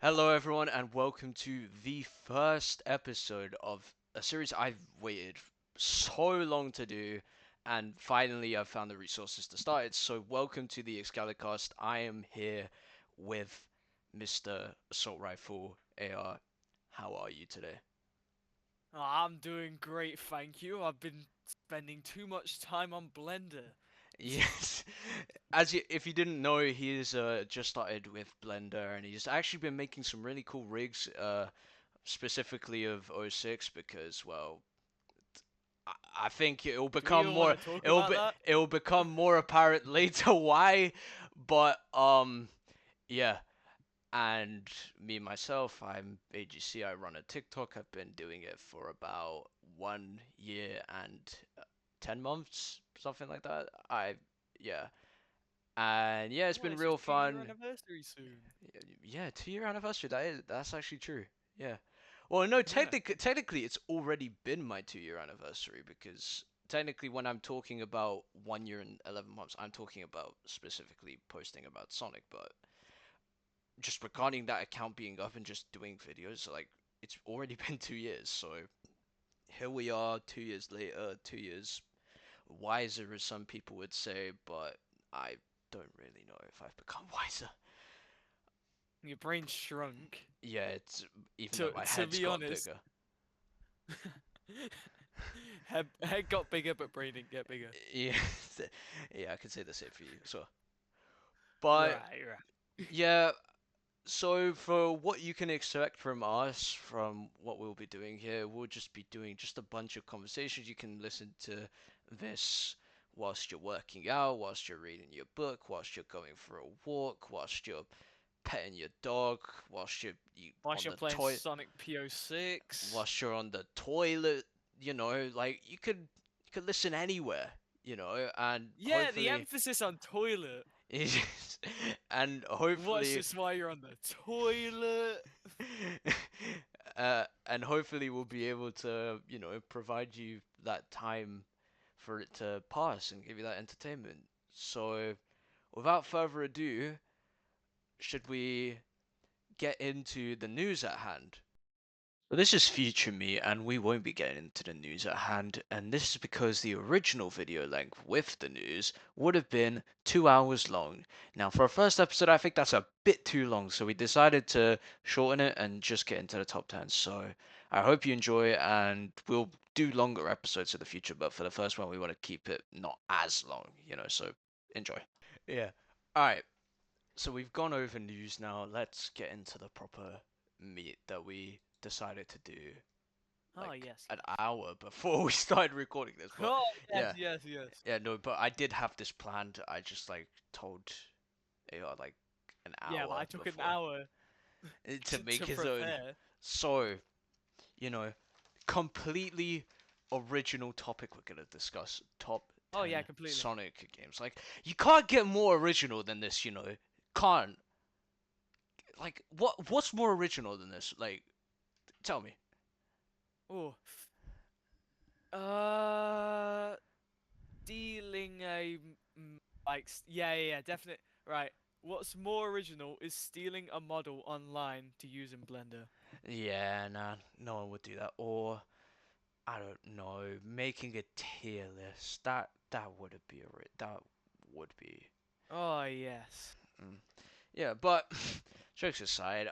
Hello, everyone, and welcome to the first episode of a series I've waited so long to do, and finally I've found the resources to start it. So, welcome to the Exalicast. I am here with Mr. Assault Rifle AR. How are you today? I'm doing great, thank you. I've been spending too much time on Blender. Yes, if you didn't know, he's just started with Blender, and he's actually been making some really cool rigs, specifically of '06 because, well, I think Do we even want to talk about that? it will become more apparent later why, but yeah. And me myself, I'm AGC. I run a TikTok. I've been doing it for about 1 year and 10 months, something like that. Yeah, and yeah, it's Oh, been it's your real 2 year fun. anniversary soon. Yeah, 2 year anniversary. That's actually true. Yeah. Well, no, Yeah. technically it's already been my 2 year anniversary because technically when I'm talking about 1 year and 11 months, I'm talking about specifically posting about Sonic, but just regarding that account being up and just doing videos, like it's already been 2 years. So here we are, 2 years later, 2 years wiser, as some people would say, but I don't really know if I've become wiser. Your brain shrunk. Yeah, it's even though To my to head's be got honest, bigger. head got bigger, but brain didn't get bigger. Yeah, yeah, I could say the same for you. So, but Right, right. yeah, so for what you can expect from us, from what we'll be doing here, we'll just be doing just a bunch of conversations. You can listen to this whilst you're working out, whilst you're reading your book, whilst you're going for a walk, whilst you're petting your dog, whilst you Whilst on you're the playing toilet, Sonic PO6. whilst you're on the toilet. Like you could listen anywhere. And Yeah, the hopefully emphasis on toilet. and Watch hopefully this while you're on the toilet. and hopefully we'll be able to provide you that time for it to pass and give you that entertainment. So without further ado, should we get into the news at hand? So this is future me, and we won't be getting into the news at hand, and this is because the original video length with the news would have been 2 hours long. Now, for our first episode, I think that's a bit too long, so we decided to shorten it and just get into the top 10. So I hope you enjoy, and we'll do longer episodes in the future, but for the first one, we want to keep it not as long, so enjoy. Yeah. Alright, so we've gone over news now. Let's get into the proper meat that we decided to do Oh, like yes, an yes. hour before we started recording this. But Oh, yes, yeah, yes, yes. yeah, no, but I did have this planned. I just like told AR like an Yeah, but hour I took an before hour to make to his own. prepare. So, you know, completely original topic we're gonna discuss. Top Oh yeah, 10 completely. Sonic games. Like you can't get more original than this, Can't. Like what's more original than this? Like tell me. Oh, uh, stealing yeah, yeah, yeah, definite. Right. What's more original is stealing a model online to use in Blender. Yeah, nah, no one would do that. Or I don't know, making a tier list. That would be that would be. Oh yes. Mm. Yeah, but jokes aside,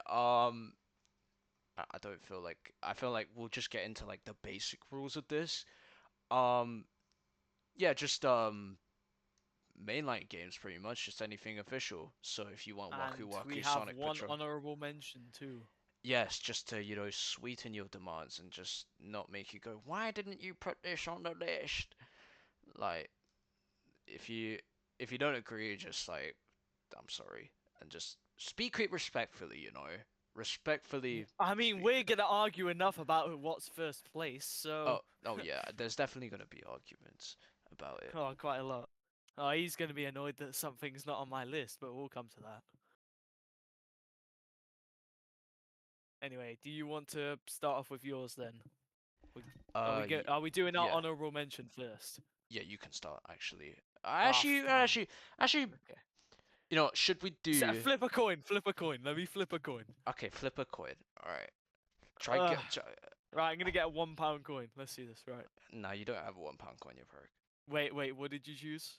I don't feel like I feel like we'll just get into like the basic rules of this. Um, yeah, just mainline games pretty much, just anything official. So if you want Waku And we Waku have Sonic one Patrol, honorable mention too. yes, just to sweeten your demands and just not make you go, why didn't you put this on the list? Like if you don't agree, just like I'm sorry, and just speak it respectfully. Respectfully I mean, speak we're it. gonna argue enough about what's first place, so Oh yeah, there's definitely gonna be arguments about it. oh, quite a lot. Oh, he's gonna be annoyed that something's not on my list, but we'll come to that. Anyway, do you want to start off with yours then? We, Y are we doing our yeah, honorable mention first? yeah, you can start actually. Ah, Actually, fine. actually, Okay. should we do? Flip a coin. Flip a coin. Let me flip a coin. Okay, flip a coin. All right. Try Uh, get. Try, right, I'm gonna get a £1 coin. Let's see this. Right. no, you don't have a £1 coin, you perk. Wait. What did you choose?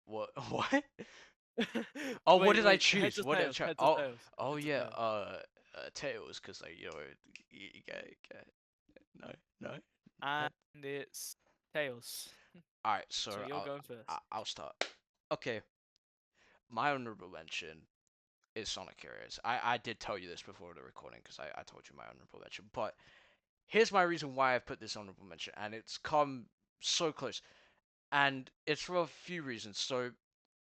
What? What? Oh, what did I Wait. Heads choose? or What did I tails? try? Heads or Oh, tails? oh Heads or yeah. tails? Tails, cause like you get no, no, no. And it's tails. All right, So so you're going first. I'll start. Okay, my honorable mention is Sonic Heroes. I did tell you this before the recording because I told you my honorable mention. But here's my reason why I put this honorable mention, and it's come so close, and it's for a few reasons. So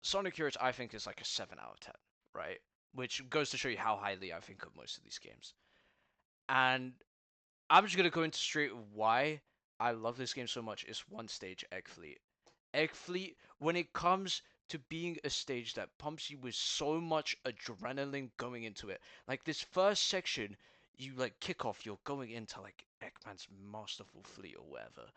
Sonic Heroes, I think, is like a 7 out of 10, right? Which goes to show you how highly I think of most of these games. And I'm just gonna go into straight why I love this game so much. Is one stage, Egg Fleet. Egg Fleet, when it comes to being a stage that pumps you with so much adrenaline going into it. Like this first section, you like kick off, you're going into like Eggman's masterful fleet or whatever.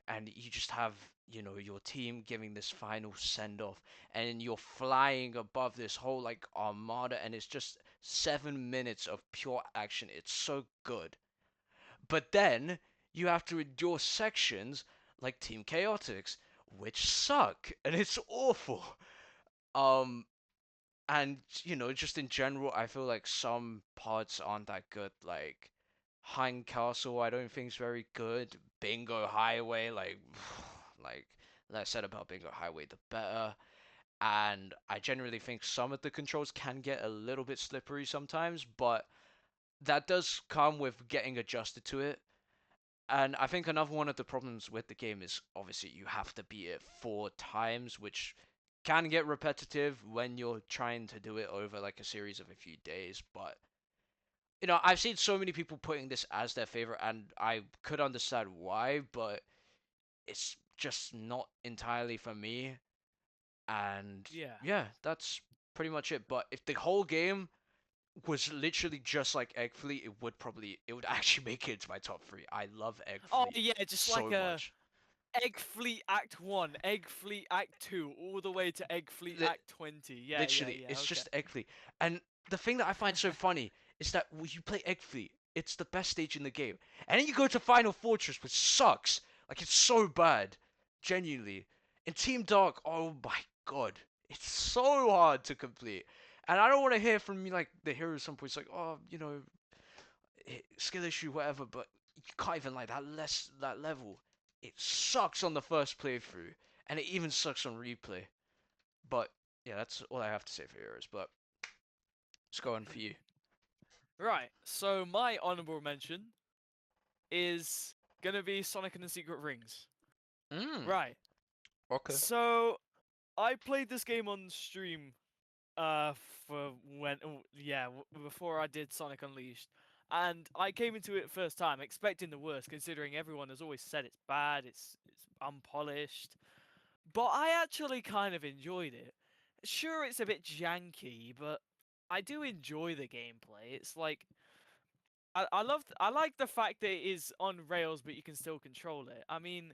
And you just have, your team giving this final send off, and you're flying above this whole like armada, and it's just 7 minutes of pure action. It's so good. But then you have to endure sections like Team Chaotix, which suck, and it's awful. Um, and just in general, I feel like some parts aren't that good. Like Hein Castle, I don't think is very good. Bingo Highway, like, like less said about Bingo Highway, the better. And I generally think some of the controls can get a little bit slippery sometimes, but that does come with getting adjusted to it. And I think another one of the problems with the game is obviously you have to beat it 4 times, which can get repetitive when you're trying to do it over like a series of a few days. But I've seen so many people putting this as their favorite, and I could understand why, but it's just not entirely for me. And Yeah. yeah, that's pretty much it. But if the whole game was literally just like Egg Fleet, it would actually make it into my top three. I love Egg Oh Fleet yeah, just like so a much. Egg Fleet Act 1, Egg Fleet Act 2, all the way to Egg Fleet Li- Act 20. Literally, Yeah. it's Okay. just Egg Fleet. And the thing that I find so funny is that when you play Egg Fleet, it's the best stage in the game. And then you go to Final Fortress, which sucks. Like, it's so bad. Genuinely. In Team Dark, oh my god. It's so hard to complete. And I don't want to hear from like the hero at some point. It's like, oh, skill issue, whatever, but you can't even like that level. It sucks on the first playthrough, and it even sucks on replay. But yeah, that's all I have to say for heroes. But let's go on for you. Right. So my honorable mention is gonna be Sonic and the Secret Rings. Mm, Right. okay. So I played this game on stream for when before I did Sonic Unleashed. And I came into it first time expecting the worst, considering everyone has always said it's bad, it's unpolished. But I actually kind of enjoyed it. Sure, it's a bit janky, but I do enjoy the gameplay. It's like I like the fact that it is on rails, but you can still control it. I mean,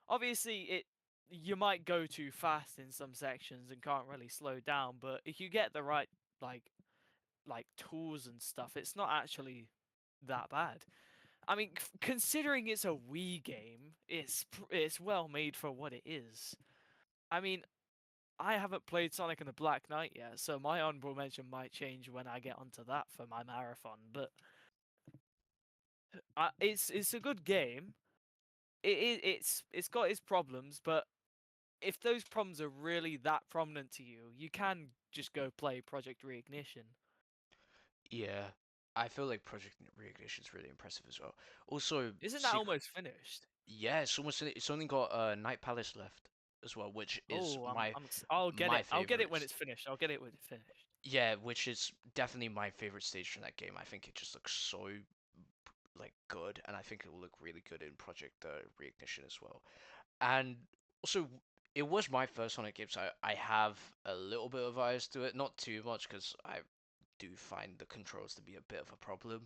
obviously you might go too fast in some sections and can't really slow down, but if you get the right like tools and stuff, it's not actually that bad. I mean, considering it's a Wii game, it's well made for what it is. I mean, I haven't played Sonic and the Black Knight yet, so my honorable mention might change when I get onto that for my marathon. But it's a good game. It's got its problems, but if those problems are really that prominent to you, you can just go play Project Reignition. Yeah, I feel like Project Reignition is really impressive as well. Also, Isn't that Secret. almost finished? Yeah, it's only got Night Palace left as well, which is Oh, my I'll get my it. I'll get it favorite. when it's finished. I'll get it when it's finished. Yeah, which is definitely my favorite stage from that game. I think it just looks so like good, and I think it will look really good in Project Reignition as well. And also, it was my first Sonic game, so I have a little bit of bias to it. Not too much, because I do find the controls to be a bit of a problem.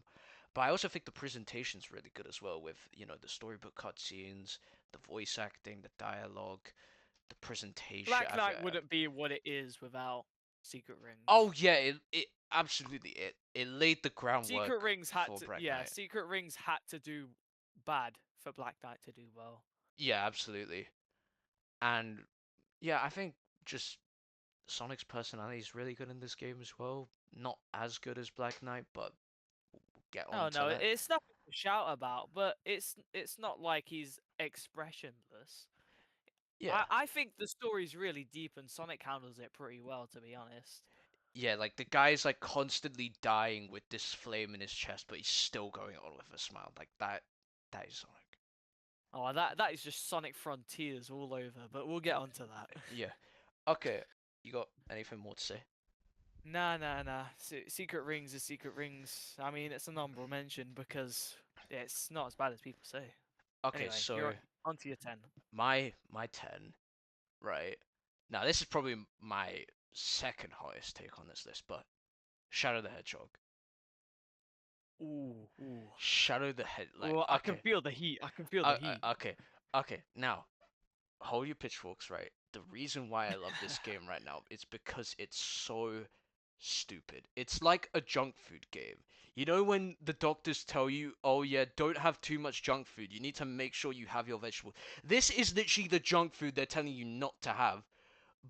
But I also think the presentation's really good as well, with the storybook cutscenes, the voice acting, the dialogue, the presentation. Black Knight wouldn't be what it is without. Secret Oh Rings. yeah, it absolutely it laid the Secret groundwork Rings had for to, Black yeah, Knight. Secret Rings had to do bad for Black Knight to do well. Yeah, absolutely. And yeah, I think just Sonic's personality is really good in this game as well. Not as good as Black Knight, but we'll get Oh on to no, that. it's nothing to shout about, but it's not like he's expressionless. Yeah. I think the story's really deep and Sonic handles it pretty well, to be honest. Yeah, like the guy's like constantly dying with this flame in his chest, but he's still going on with a smile. Like that is Sonic. Oh, that is just Sonic Frontiers all over, but we'll get onto that. Yeah. Okay, you got anything more to say? Nah, nah, nah. Secret Rings is Secret Rings. I mean, it's an honorable mention because it's not as bad as people say. Okay, Anyway, you're so onto your 10. my 10, right? Now this is probably my second highest take on this list, but Shadow the Hedgehog. Ooh, ooh. Shadow the Head like Well, I can okay. feel the heat. I can feel the heat. Okay. Okay. Now, hold your pitchforks, right? The reason why I love this game right now is because it's so stupid. It's like a junk food game. You know when the doctors tell you, "Oh yeah, don't have too much junk food. You need to make sure you have your vegetables." This is literally the junk food they're telling you not to have.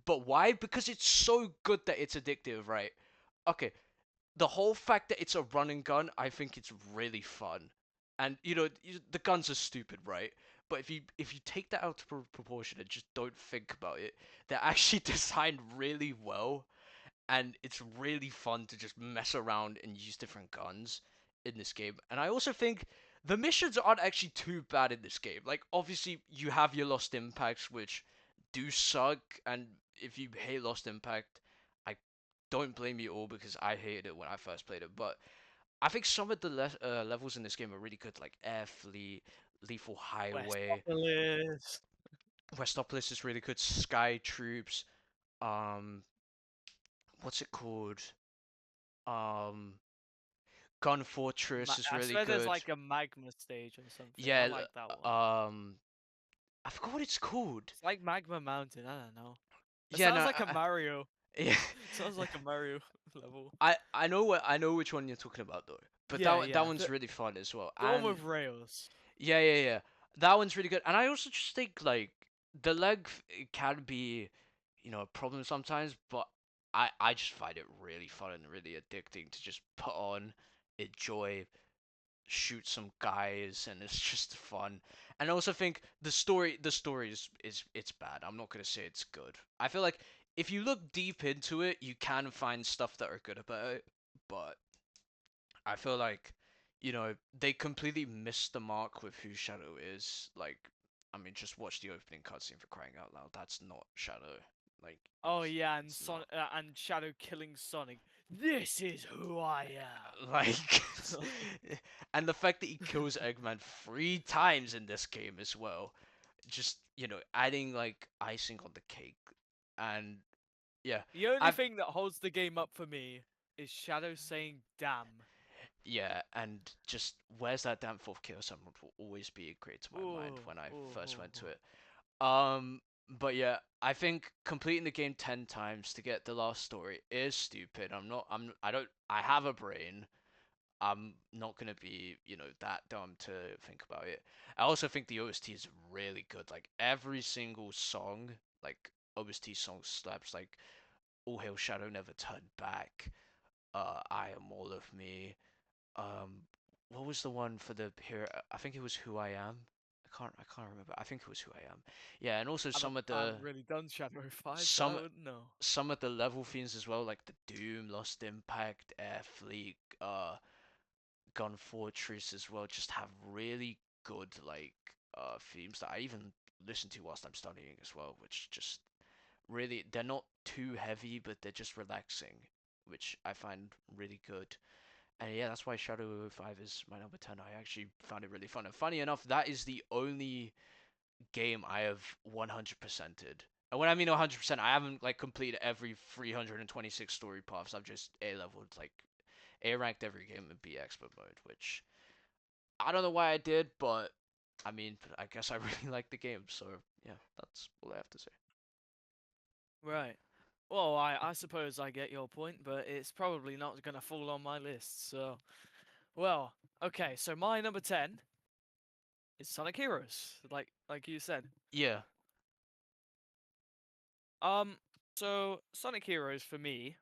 But why? Because it's so good that it's addictive, right? Okay, the whole fact that it's a run and gun, I think it's really fun. And the guns are stupid, right? But if you take that out of proportion and just don't think about it, they're actually designed really well, and it's really fun to just mess around and use different guns in this game. And I also think the missions aren't actually too bad in this game. Like obviously you have your Lost Impacts, which do suck, and if you hate Lost Impact, I don't blame you all because I hated it when I first played it. But I think some of the levels in this game are really good, like Air Fleet, Lethal Highway, Westopolis. Westopolis is really good, Sky Troops, um, what's it called? Um, Gun Fortress is I really swear there's good. like a magma stage or something. I Yeah, like that one. I forgot what it's called. It's like Magma Mountain. I don't know. It Yeah, sounds no, like a Mario. yeah, It sounds like a Mario level. I know which one you're talking about though. But Yeah, that yeah. one's really fun as well. The one And with rails. yeah. That one's really good. And I also just think like the it can be, a problem sometimes, but I just find it really fun and really addicting to just put on, enjoy, shoot some guys, and it's just fun. And I also think the story is it's bad. I'm not gonna say it's good. I feel like if you look deep into it, you can find stuff that are good about it, but I feel like they completely missed the mark with who Shadow is. Like, I mean, just watch the opening cutscene for crying out loud. That's not Shadow. Like, Oh it's yeah, and it's not. And Shadow killing Sonic. This is who I Like, am. and the fact that he kills Eggman 3 times in this game as well, just adding like icing on the cake. And yeah, The only I've thing that holds the game up for me is Shadow saying "damn." yeah, and just where's that damn fourth Chaos Emerald will always be ingrained to my mind Ooh, when I ooh, first ooh, went to ooh. it. But yeah, I think completing the game 10 times to get the last story is stupid. I have a brain. I'm not gonna be, that dumb to think about it. I also think the OST is really good. Like every single song, like OST song slaps. Like All Hail Shadow Never Turned Back. I Am All of Me. Um, what was the one for the hero? I think it was Who I Am. I can't remember. I think it was Who I Am. Yeah, and also I haven't really done Shadow 5, so I some wouldn't know. some of the level themes as well, like the Doom, Lost Impact, Air Fleet, Gun Fortress as well, just have really good like themes that I even listen to whilst I'm studying as well, which just really they're not too heavy, but they're just relaxing, which I find really good. And yeah, that's why Shadow 5 is my number 10. I actually found it really fun. And funny enough, that is the only game I have 100%ed. And when I mean 100%, I haven't like completed every 326 story paths. I've just A leveled, like A ranked every game in B expert mode, which I don't know why I did, but I mean, I guess I really like the game. So yeah, that's all I have to say. Right. Well, I suppose I get your point, but it's probably not going to fall on my list. So, well, okay. So my number 10 is Sonic Heroes, like you said. Yeah, Um, so Sonic Heroes for me,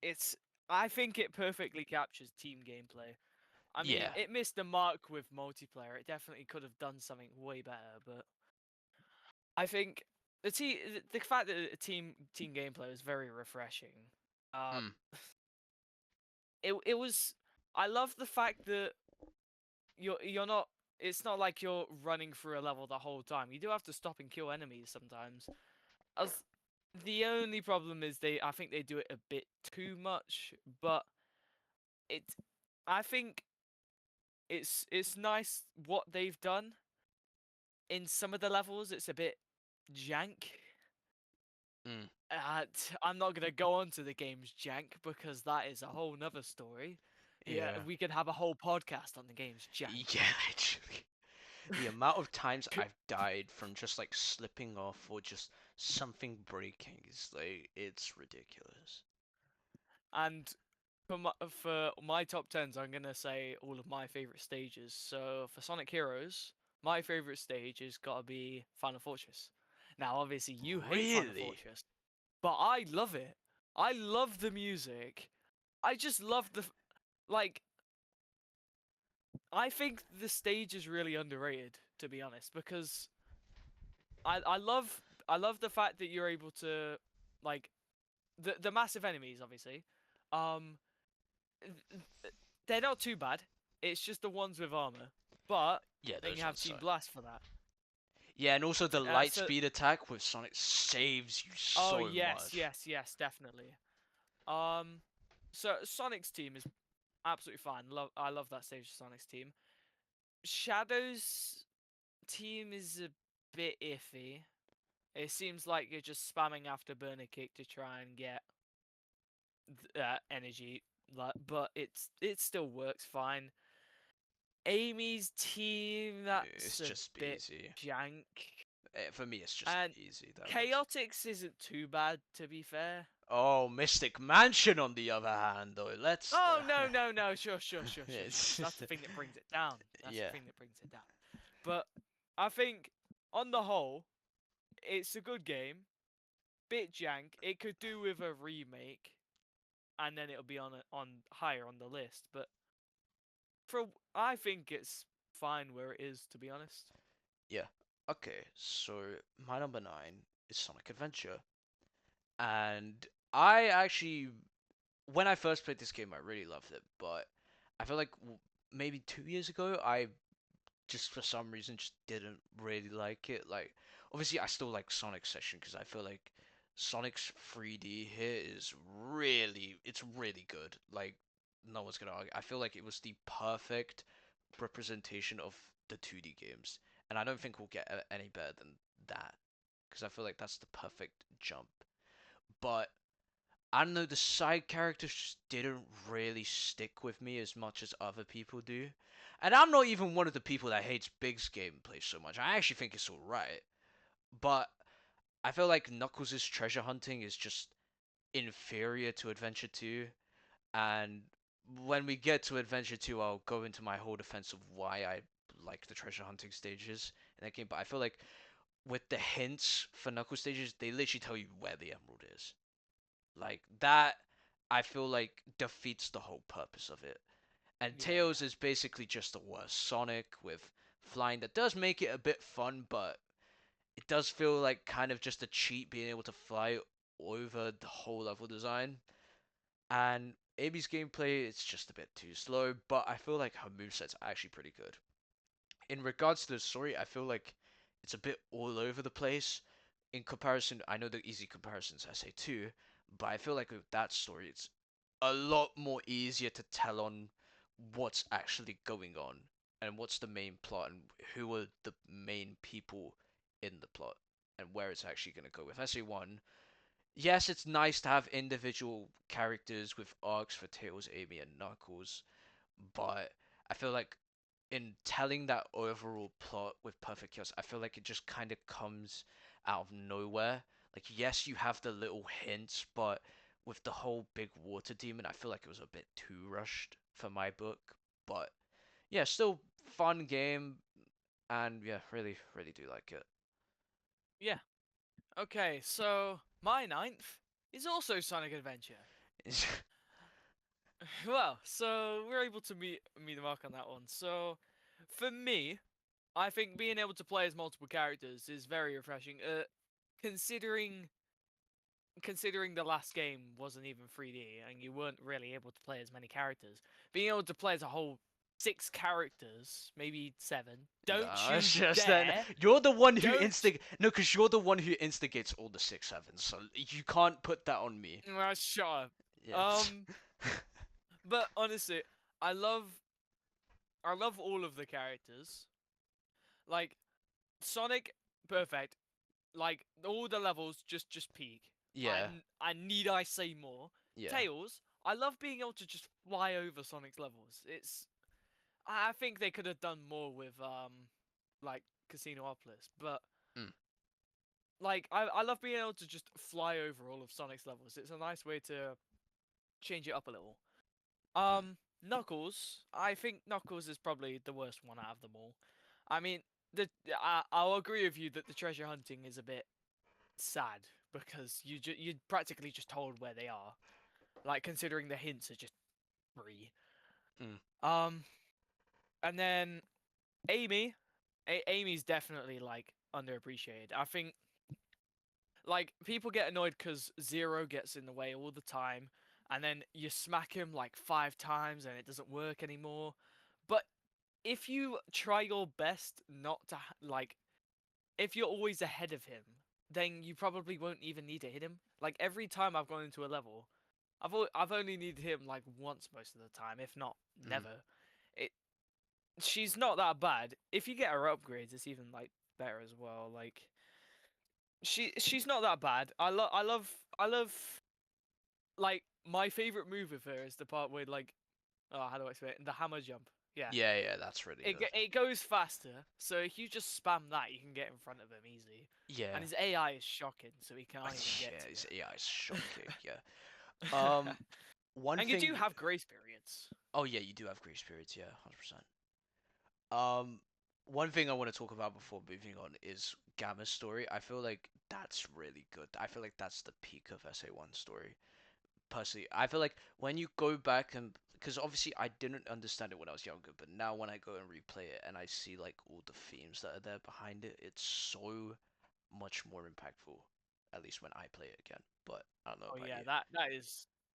it's I think it perfectly captures team gameplay. I mean, yeah. it missed the mark with multiplayer. It definitely could have done something way better, but I think the fact that team gameplay was very refreshing. Uh, Mm, it was. I love the fact that you're not. It's not like you're running through a level the whole time. You do have to stop and kill enemies sometimes. As the only problem is I think they do it a bit too much, but it. I think it's nice what they've done in some of the levels. It's a bit jank. mm, I'm not gonna go on to the game's jank because that is a whole nother story. Yeah, yeah. we could have a whole podcast on the game's jank. Yeah, literally. The amount of times I've died from just like slipping off or just something breaking is like it's ridiculous. And for my top tens, I'm gonna say all of my favorite stages. So for Sonic Heroes, my favorite stage has gotta be Final Fortress. Now, obviously, you hate Final Really? Fortress, but I love it. I love the music. I just love like. I think the stage is really underrated, to be honest, because I love the fact that you're able to like the massive enemies, obviously. Um, they're not too bad. It's just the ones with armor, but Yeah, then you those have ones Team suck. Blast for that. Yeah, and also the light So speed attack with Sonic saves you oh so yes, much. yes, yes, definitely. Um, so Sonic's team is absolutely fine. I love that stage of Sonic's team. Shadow's team is a bit iffy. It seems like you're just spamming after burner kick to try and get energy, but it still works fine. Amy's team, It's that's a just bit easy. jank. For me, it's just And easy. That makes. Chaotix isn't too bad, to be fair. Oh, Mystic Mansion, on the other hand, though. Let's. Oh, no, no, no. Sure, sure, sure, sure, sure. It's That's the thing that brings it down. That's the yeah, thing that brings it down. But I think, on the whole, it's a good game. Bit jank. It could do with a remake, and then it'll be on higher on the list. But for I think it's fine where it is, to be honest. yeah. Okay, so my number nine is Sonic Adventure, and I actually, when I first played this game, I really loved it, but I feel like maybe 2 years ago, I just for some reason just didn't really like it. Like, obviously, I still like Sonic Session because I feel like Sonic's 3D here is it's really good. Like, no one's gonna argue. I feel like it was the perfect representation of the 2D games, and I don't think we'll get any better than that because I feel like that's the perfect jump. But I don't know, the side characters just didn't really stick with me as much as other people do. And I'm not even one of the people that hates Big's gameplay so much. I actually think it's alright. But I feel like Knuckles' treasure hunting is just inferior to Adventure 2. And when we get to Adventure 2, I'll go into my whole defense of why I like the treasure hunting stages in that game. But I feel like with the hints for Knuckles stages, they literally tell you where the emerald is. Like that, I feel like defeats the whole purpose of it. And Yeah, Tails is basically just a worse Sonic with flying that does make it a bit fun, but it does feel like kind of just a cheat being able to fly over the whole level design. And Amy's gameplay is just a bit too slow, but I feel like her moveset's actually pretty good. In regards to the story, I feel like it's a bit all over the place. In comparison, I know the easy comparisons I say too, but I feel like with that story, it's a lot more easier to tell on what's actually going on and what's the main plot and who are the main people in the plot and where it's actually going to go. With SA1, yes, it's nice to have individual characters with arcs for Tails, Amy, and Knuckles, but I feel like in telling that overall plot with Perfect Chaos, I feel like it just kind of comes out of nowhere. Like, yes, you have the little hints, but with the whole big water demon, I feel like it was a bit too rushed for my book. But yeah, still fun game, and yeah, really, really do like it. Yeah. Okay, so my ninth is also Sonic Adventure. Well, so we're able to meet the mark on that one. So, for me, I think being able to play as multiple characters is very refreshing. Considering considering the last game wasn't even 3D and you weren't really able to play as many characters, being able to play as a whole 6 characters, maybe 7. Don't Nah, you it's just then dare! you're the one who Don't. no, because you're the one who instigates all the 6-7s, so you can't put that on me. Shut up. Yeah. Um, but honestly, I love I love all of the characters. Like Sonic, perfect. Like all the levels, just peak. Yeah, I need I say more. yeah. Tails, I love being able to just fly over Sonic's levels. I think they could have done more with like Casinopolis, but Mm, like I love being able to just fly over all of Sonic's levels. It's a nice way to change it up a little. mm, Knuckles, I think Knuckles is probably the worst one out of them all. I mean, I'll agree with you that the treasure hunting is a bit sad because you're practically just told where they are. Like considering the hints are just free. mm. Um, and then Amy, Amy's definitely like underappreciated. I think like people get annoyed because Zero gets in the way all the time, and then you smack him like 5 times and it doesn't work anymore. But if you try your best not to like, if you're always ahead of him, then you probably won't even need to hit him. Like every time I've gone into a level, I've only needed him like once most of the time, if not Mm. never. It She's not that bad. If you get her upgrades, it's even like better as well. Like she's not that bad. I love like my favorite move with her is the part where like oh how do I explain it? The hammer jump. Yeah. Yeah, yeah, that's really good. It goes faster, so if you just spam that, you can get in front of him easy. Yeah. And his AI is shocking, so he can't even get Yeah, to his AI is shocking. Yeah. Um, one and you do thing. have grace periods. Oh yeah, you do have grace periods. Yeah, 100%. Um, one thing I want to talk about before moving on is Gamma's story. I feel like that's really good. I feel like that's the peak of SA1 story. Personally, I feel like when you go back and because obviously I didn't understand it when I was younger, but now when I go and replay it and I see like all the themes that are there behind it, it's so much more impactful. At least when I play it again. But I don't know Oh about yeah, you.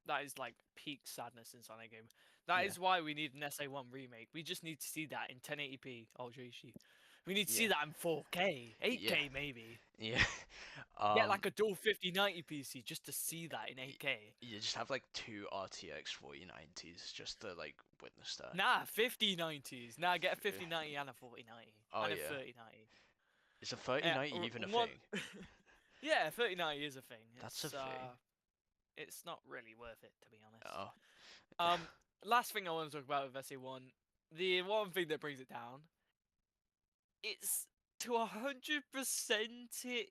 that is like peak sadness in Sonic game. That Yeah, is why we need an SA1 remake. We just need to see that in 1080p Ultra HD. We need to see yeah, that in 4K, yeah, 8K maybe. yeah. Get Um, like a dual 5090 PC just to see that in y- 8K. you just have like two RTX 4090s just to like witness that. Nah, 5090s. Nah, get a 5090 and a 4090 Oh and a yeah, 3090. is a Yeah, 3090 even a one. thing? Yeah, 3090 is a thing. That's a thing. It's not really worth it to be honest. Oh, Um, Last thing I want to talk about with SA1, the one thing that brings it down, it's to 100% it.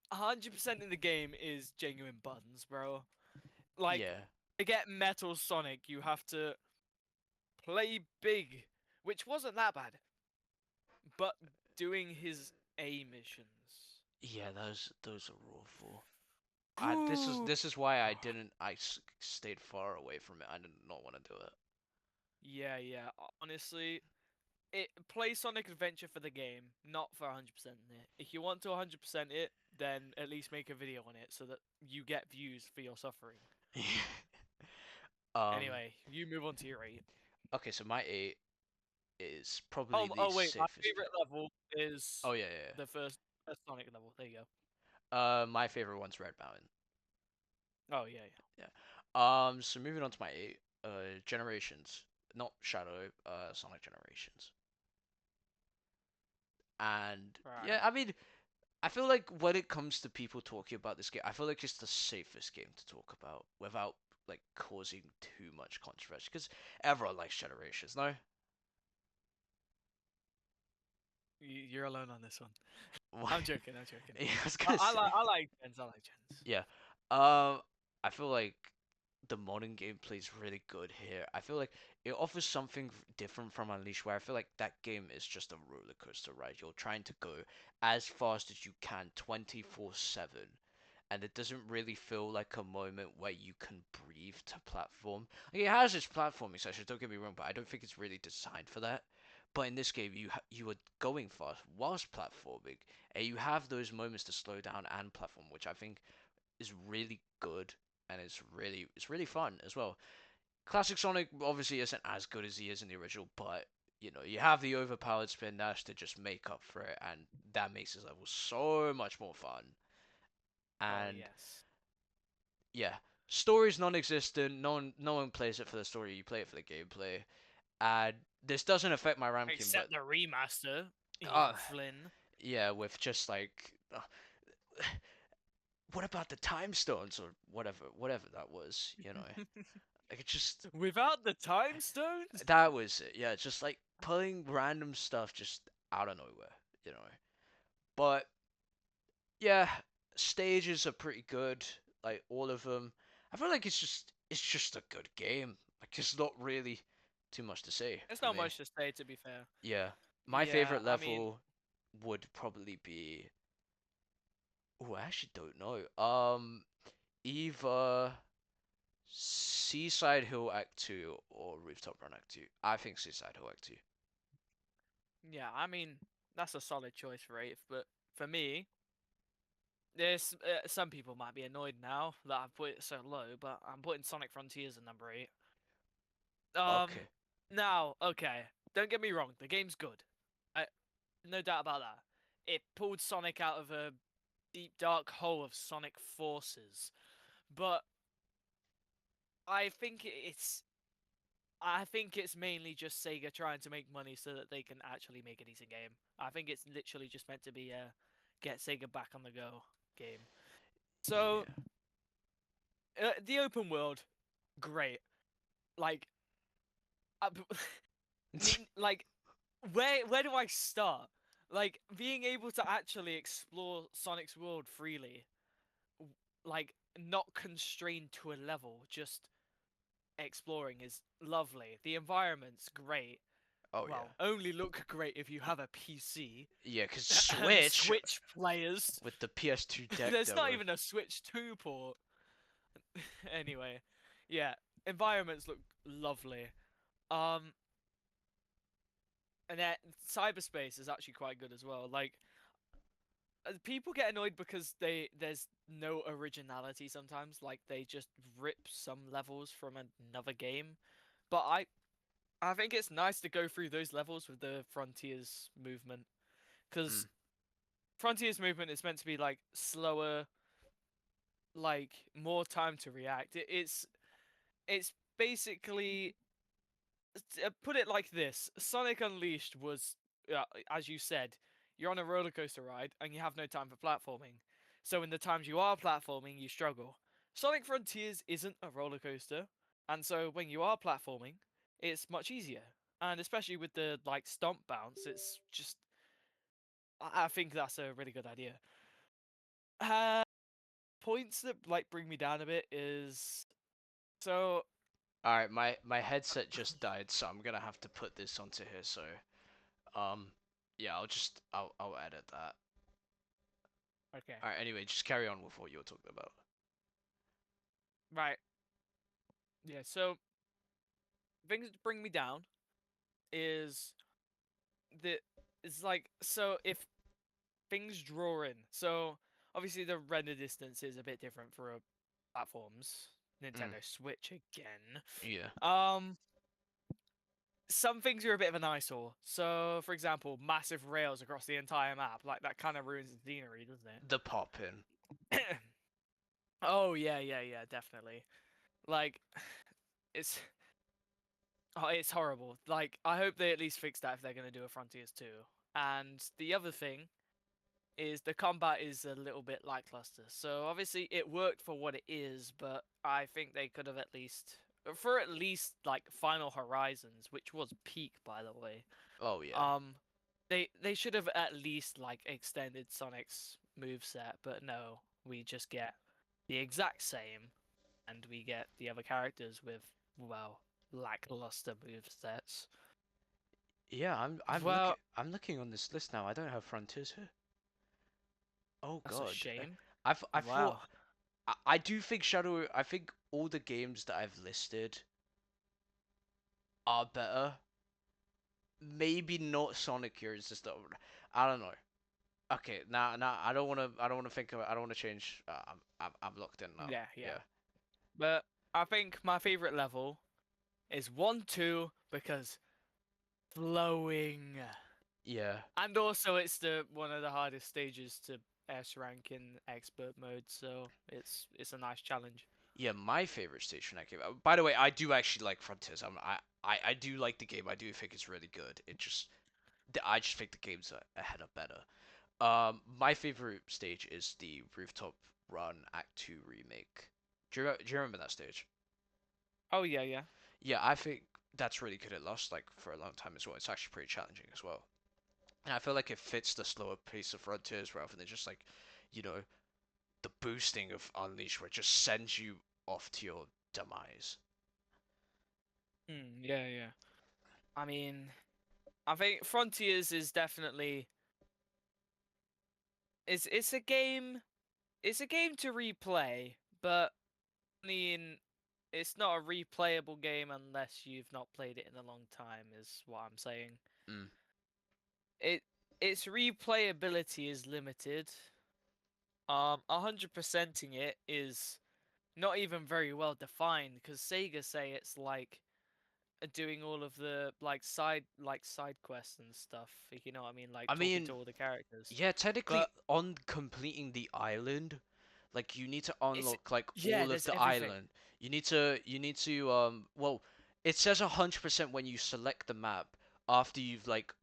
100% in the game is genuine buttons, bro. Like yeah, to get Metal Sonic, you have to play big, which wasn't that bad, but doing his A missions. yeah. Those are awful. Ooh. This is why I didn't. Stayed far away from it. I did not want to do it. Yeah, yeah. Honestly, play Sonic Adventure for the game, not for 100% it. If you want to 100% it, then at least make a video on it so that you get views for your suffering. um. Anyway, you move on to your 8. Okay, so my 8 is probably Oh, the oh wait, my safest favorite view. level is Oh yeah, yeah. the first Sonic level. There you go. My favorite one's Red Mountain. Oh yeah, yeah. Yeah. So moving on to my 8, Generations, not Shadow, Sonic Generations. And Right. yeah, I mean, I feel like when it comes to people talking about this game, I feel like it's the safest game to talk about without like causing too much controversy because everyone likes Generations, no? You're alone on this one. Why? I'm joking. I'm joking. Yeah, I was I, gonna I say. like I like gens. I like gens. Yeah. Um, I feel like the modern gameplay is really good here. I feel like it offers something different from Unleashed, where I feel like that game is just a roller coaster ride. You're trying to go as fast as you can 24/7, and it doesn't really feel like a moment where you can breathe to platform. Like, it has its platforming sections, don't get me wrong, but I don't think it's really designed for that. But in this game, you are going fast whilst platforming, and you have those moments to slow down and platform, which I think is really good, and it's really fun as well. Classic Sonic obviously isn't as good as he is in the original, but you have the overpowered spin dash to just make up for it, and that makes his level so much more fun. Oh And yes. yeah, story's non-existent. No one plays it for the story. You play it for the gameplay, and this doesn't affect my ranking, but Except the remaster, uh, Ian Flynn. yeah, with just like what about the time stones or whatever that was, like it just Without the time stones. that was it. Yeah, just like pulling random stuff just out of nowhere, you know. But yeah, stages are pretty good, like all of them. I feel like it's just a good game. Like there's not really too much to say There's for not me. much to say, to be fair. Yeah, my Yeah, favorite I mean, level would probably be. Oh, I actually don't know. Either Seaside Hill Act 2 or Rooftop Run Act 2. I think Seaside Hill Act 2. yeah, I mean that's a solid choice for eighth, but for me, there's some people might be annoyed now that I've put it so low, but I'm putting Sonic Frontiers at number eight. Okay. Now, okay, don't get me wrong, the game's good. I no doubt about that. It pulled Sonic out of a deep dark hole of Sonic forces, but I think it's I think it's mainly just Sega trying to make money so that they can actually make a decent game. I think it's literally just meant to be a get Sega back on the go game. So Yeah. the open world, great. Like, I, like where do I start? Like being able to actually explore Sonic's world freely, like not constrained to a level, just exploring is lovely. The environment's great. Oh Well, yeah. only look great if you have a PC Yeah, cause and Switch Switch players. with the PS2 deck There's not demo. even a Switch 2 port. Anyway, yeah, environments look lovely. Um, and then cyberspace is actually quite good as well. Like people get annoyed because there's no originality sometimes. Like they just rip some levels from another game. But I think it's nice to go through those levels with the Frontiers movement Mm. because Frontiers movement is meant to be like slower, like more time to react. It's basically put it like this: Sonic Unleashed was, as you said, you're on a roller coaster ride and you have no time for platforming. So in the times you are platforming, you struggle. Sonic Frontiers isn't a roller coaster, and so when you are platforming, it's much easier. And especially with the like stomp bounce, it's just I think that's a really good idea. Uh, Points that like bring me down a bit is so All right, my headset just died, so I'm gonna have to put this onto here. So, um, yeah, I'll edit that. okay, All right. Anyway, just carry on with what you were talking about. right, yeah. So things that bring me down is that it's like so if things draw in. So obviously the render distance is a bit different for platforms. Mm. Nintendo Switch again. Yeah. Um, some things are a bit of an eyesore. So, for example, massive rails across the entire map, like that kind of ruins the scenery, doesn't The pop in. it? Oh yeah, yeah, yeah, definitely. Like, it's it's horrible. Like, I hope they at least fix that if they're gonna do a Frontiers 2. And the other thing is the combat is a little bit lackluster. So obviously it worked for what it is, but I think they could have at least for at least like Final Horizons, which was peak by the way. Oh yeah. Um they should have at least like extended Sonic's moveset, but no, we just get the exact same, and we get the other characters with, well, lackluster movesets. Yeah, Well, I'm looking on this list now. I don't have Frontiers here. Oh that's a God, shame. I thought Wow. I do think Shadow. I think all the games that I've listed are better. Maybe not Sonic Heroes. Just I don't know. Okay, now I don't want to. I don't want to think of it. I don't want to change. I'm locked in now. Yeah, yeah. Yeah. But I think my favorite level is 1-2 because flowing. Yeah. And also it's the one of the hardest stages to S rank in expert mode, so it's a nice challenge. Yeah, my favorite station I came out. By the way, I do actually like Frontiers. I do like the game. I do think it's really good. I just think the game's ahead of better. My favorite stage is the Rooftop Run Act 2 remake. Do you remember that stage? Oh yeah, yeah. Yeah, I think that's really good. It lasts like for a long time as well. It's actually pretty challenging as well. And I feel like it fits the slower pace of Frontiers rather than just like, you know, the boosting of Unleash where it just sends you off to your demise. Yeah, yeah. I mean, I think Frontiers is definitely it's a game, it's a game to replay, but I mean, it's not a replayable game unless you've not played it in a long time, is what I'm saying. Mm. It its replayability is limited. 100%ing it is not even very well defined because Sega say it's like doing all of the like side quests and stuff. If you know what I mean, like I talking mean, to all the characters. yeah, technically But on completing the island, like you need to it's unlock like yeah, all of there's the everything. island. You need to well, it says 100% when you select the map after you've like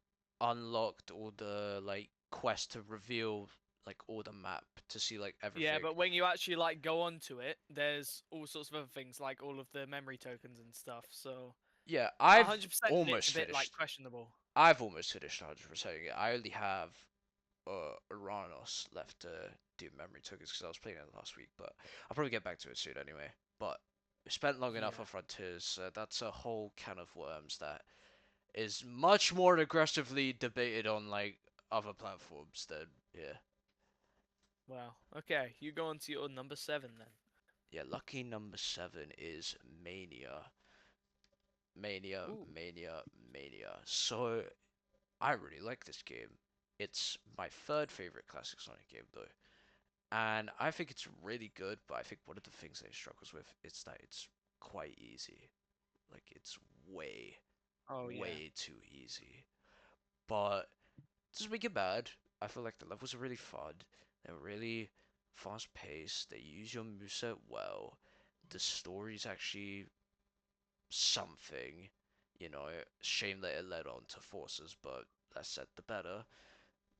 unlocked all the like quests to reveal like all the map to see like Yeah, everything. but when you actually like go onto it, there's all sorts of other things like all of the memory tokens and stuff. So Yeah, I've 100% it's almost a bit like finished. questionable. I've almost finished 100%ing it. I only have Uranus left to do memory tokens because I was playing it last week, but I'll probably get back to it soon anyway. But we spent long enough Yeah. on Frontiers. That's a whole can of worms that is much more aggressively debated on like other platforms than yeah. Well, okay, you go on to your number 7 then. Yeah, lucky number seven is Mania. Mania, Ooh. Mania, Mania. So I really like this game. It's my third favorite classic Sonic game though. And I think it's really good, but I think one of the things that it struggles with is that it's quite easy. Like it's way, Oh yeah. way too easy. But it doesn't make it bad. I feel like the levels are really fun. They're really fast paced. They use your moveset well. The story's actually something. You know, shame that it led on to Forces, but less said the better.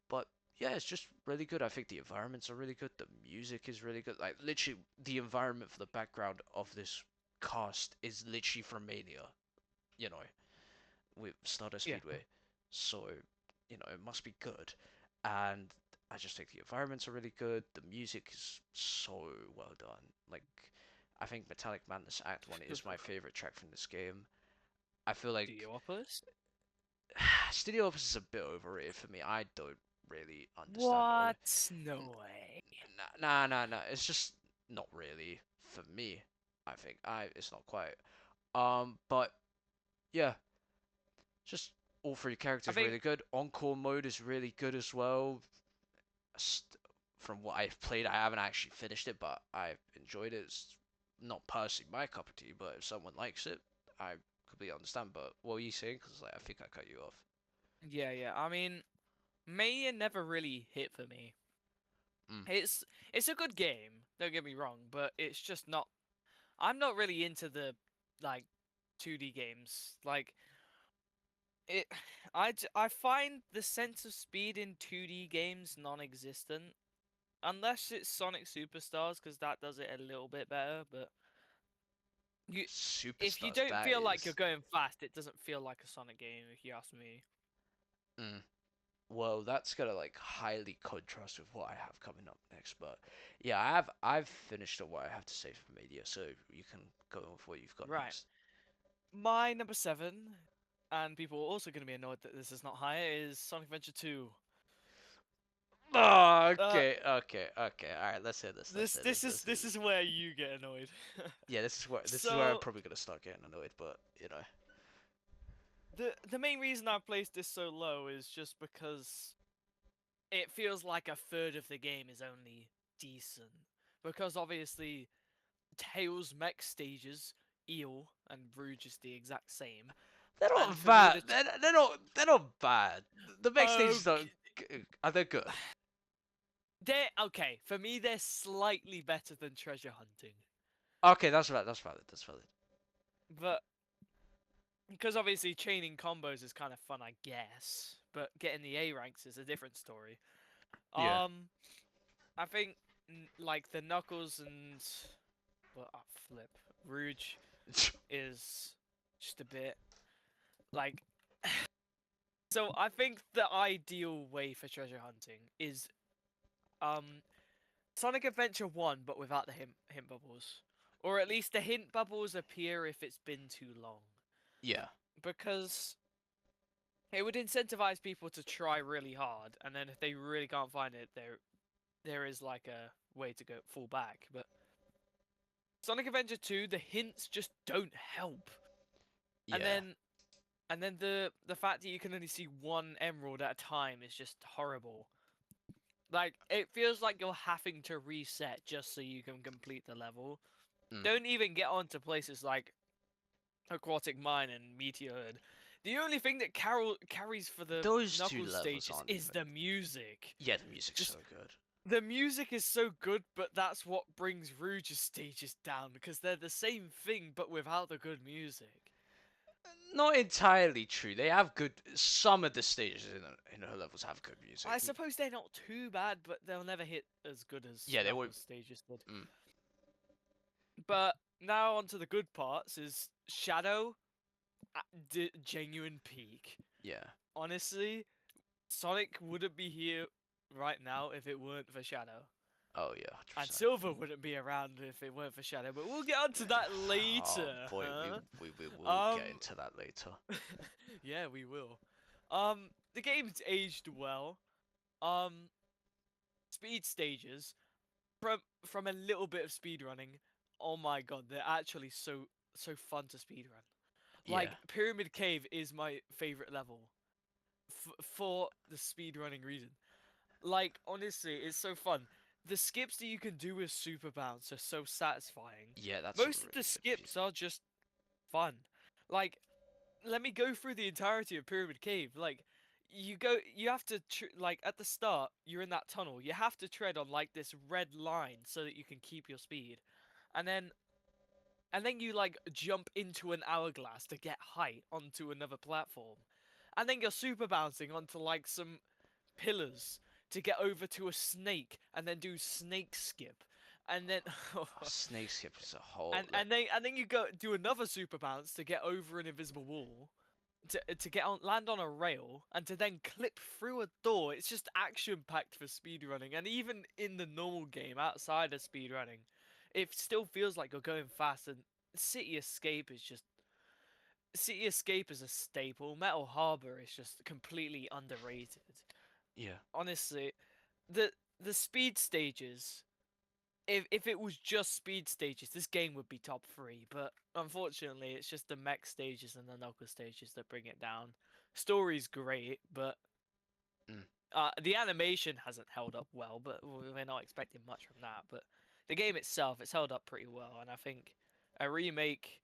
But yeah, it's just really good. I think the environments are really good. The music is really good. Like literally, the environment for the background of this cast is literally from Mania. You know, with Stardust Yeah. Speedway. So, you know, it must be good. And I just think the environments are really good. The music is so well done. Like, I think Metallic Madness Act 1 is my favorite track from this game. I feel like Diopolis? Studio Opus is a bit overrated for me. I don't really understand why. What? No way. Nah. It's just not really for me. I think it's not quite. But yeah, just all three I characters think really good. Encore mode is really good as well. From what I've played, I haven't actually finished it, but I've enjoyed it. It's not personally my cup of tea, but if someone likes it, I completely understand. But what were you saying? Because like, I think I cut you off. yeah, yeah. I mean, Mania never really hit for me. Mm. It's a good game, don't get me wrong, but it's just not. I'm not really into the like 2D games. Like it, I find the sense of speed in 2D games non-existent unless it's Sonic Superstars because that does it a little bit better. But you, if you Superstars, don't that feel like you're is. going fast, it doesn't feel like a Sonic game. If you ask me. Mm. Well, that's gonna like highly contrast with what I have coming up next. But yeah, I've finished what I have to say for media, so you can go on with what you've got Right. next. My number seven, and people are also going to be annoyed that this is not higher, is Sonic Adventure 2. Oh, Uh, okay. All right, let's hear this. Let's this hear this this. is Let's hear this this. is where you get annoyed. Yeah, this is where I'm So probably gonna start getting annoyed, but the main reason I placed this so low is just because it feels like a third of the game is only decent. Because obviously Tails mech stages, Eel and Rouge is the exact same. they're And not for me, bad. They're not bad. The back stages okay, are they good? they're okay. For me, they're slightly better than treasure hunting, Okay, that's right. That's valid. That's valid. but because obviously chaining combos is kind of fun, I guess. But getting the A ranks is a different story. Yeah. Um, I think like the Knuckles and well, flip Rouge is just a bit like. So I think the ideal way for treasure hunting is um Sonic Adventure 1 but without the hint bubbles. Or at least the hint bubbles appear if it's been too long. Yeah. Because it would incentivize people to try really hard, and then if they really can't find it, there is like a way to go fall back. But Sonic Adventure 2, the hints just don't help. And Yeah. then the fact that you can only see one emerald at a time is just horrible. Like it feels like you're having to reset just so you can complete the level. Mm. Don't even get on to places like Aquatic Mine and Meteor Hood. The only thing that carries for the Those two Knuckles levels stages aren't is even. the music. Yeah, the music's so Just good. the music is so good, but that's what brings Rouge's stages down because they're the same thing but without the good music. Not entirely true. They have good. Some of the stages in her levels have good music. I suppose they're not too bad, but they'll never hit as good as Yeah, they would. Knuckles stages did. Mm, But now onto the good parts is Shadow, genuine peak. yeah. Honestly, Sonic wouldn't be here right now if it weren't for Shadow. Oh yeah, hundred And percent. Silver wouldn't be around if it weren't for Shadow, but we'll get onto that Oh later, boy, we huh? we we will get Um, into that later. yeah, we will. The game's aged well. Um, speed stages from a little bit of speedrunning. Oh my god, they're actually so fun to speedrun. Yeah. Like Pyramid Cave is my favorite level for the speedrunning reason. Like honestly, it's so fun. The skips that you can do with Super Bounce are so satisfying. Yeah, that's a Most of the really good skips piece. are just fun. Like let me go through the entirety of Pyramid Cave. Like you have to like at the start, you're in that tunnel. You have to tread on like this red line so that you can keep your speed. And then you like jump into an hourglass to get height onto another platform. And then you're super bouncing onto like some pillars to get over to a snake and then do snake skip. And then Snake skip is a whole. and then you go do another super bounce to get over an invisible wall to get on land on a rail and to then clip through a door. It's just action packed for speedrunning, and even in the normal game outside of speedrunning, it still feels like you're going fast. And City Escape is just City Escape is a staple. Metal Harbor is just completely underrated. Yeah. Honestly, the speed stages. If it was just speed stages, this game would be top three. But unfortunately, it's just the mech stages and the knuckle stages that bring it down. Story's great, but Mm. the animation hasn't held up well. But we're not expecting much from that. But the game itself, it's held up pretty well, and I think a remake,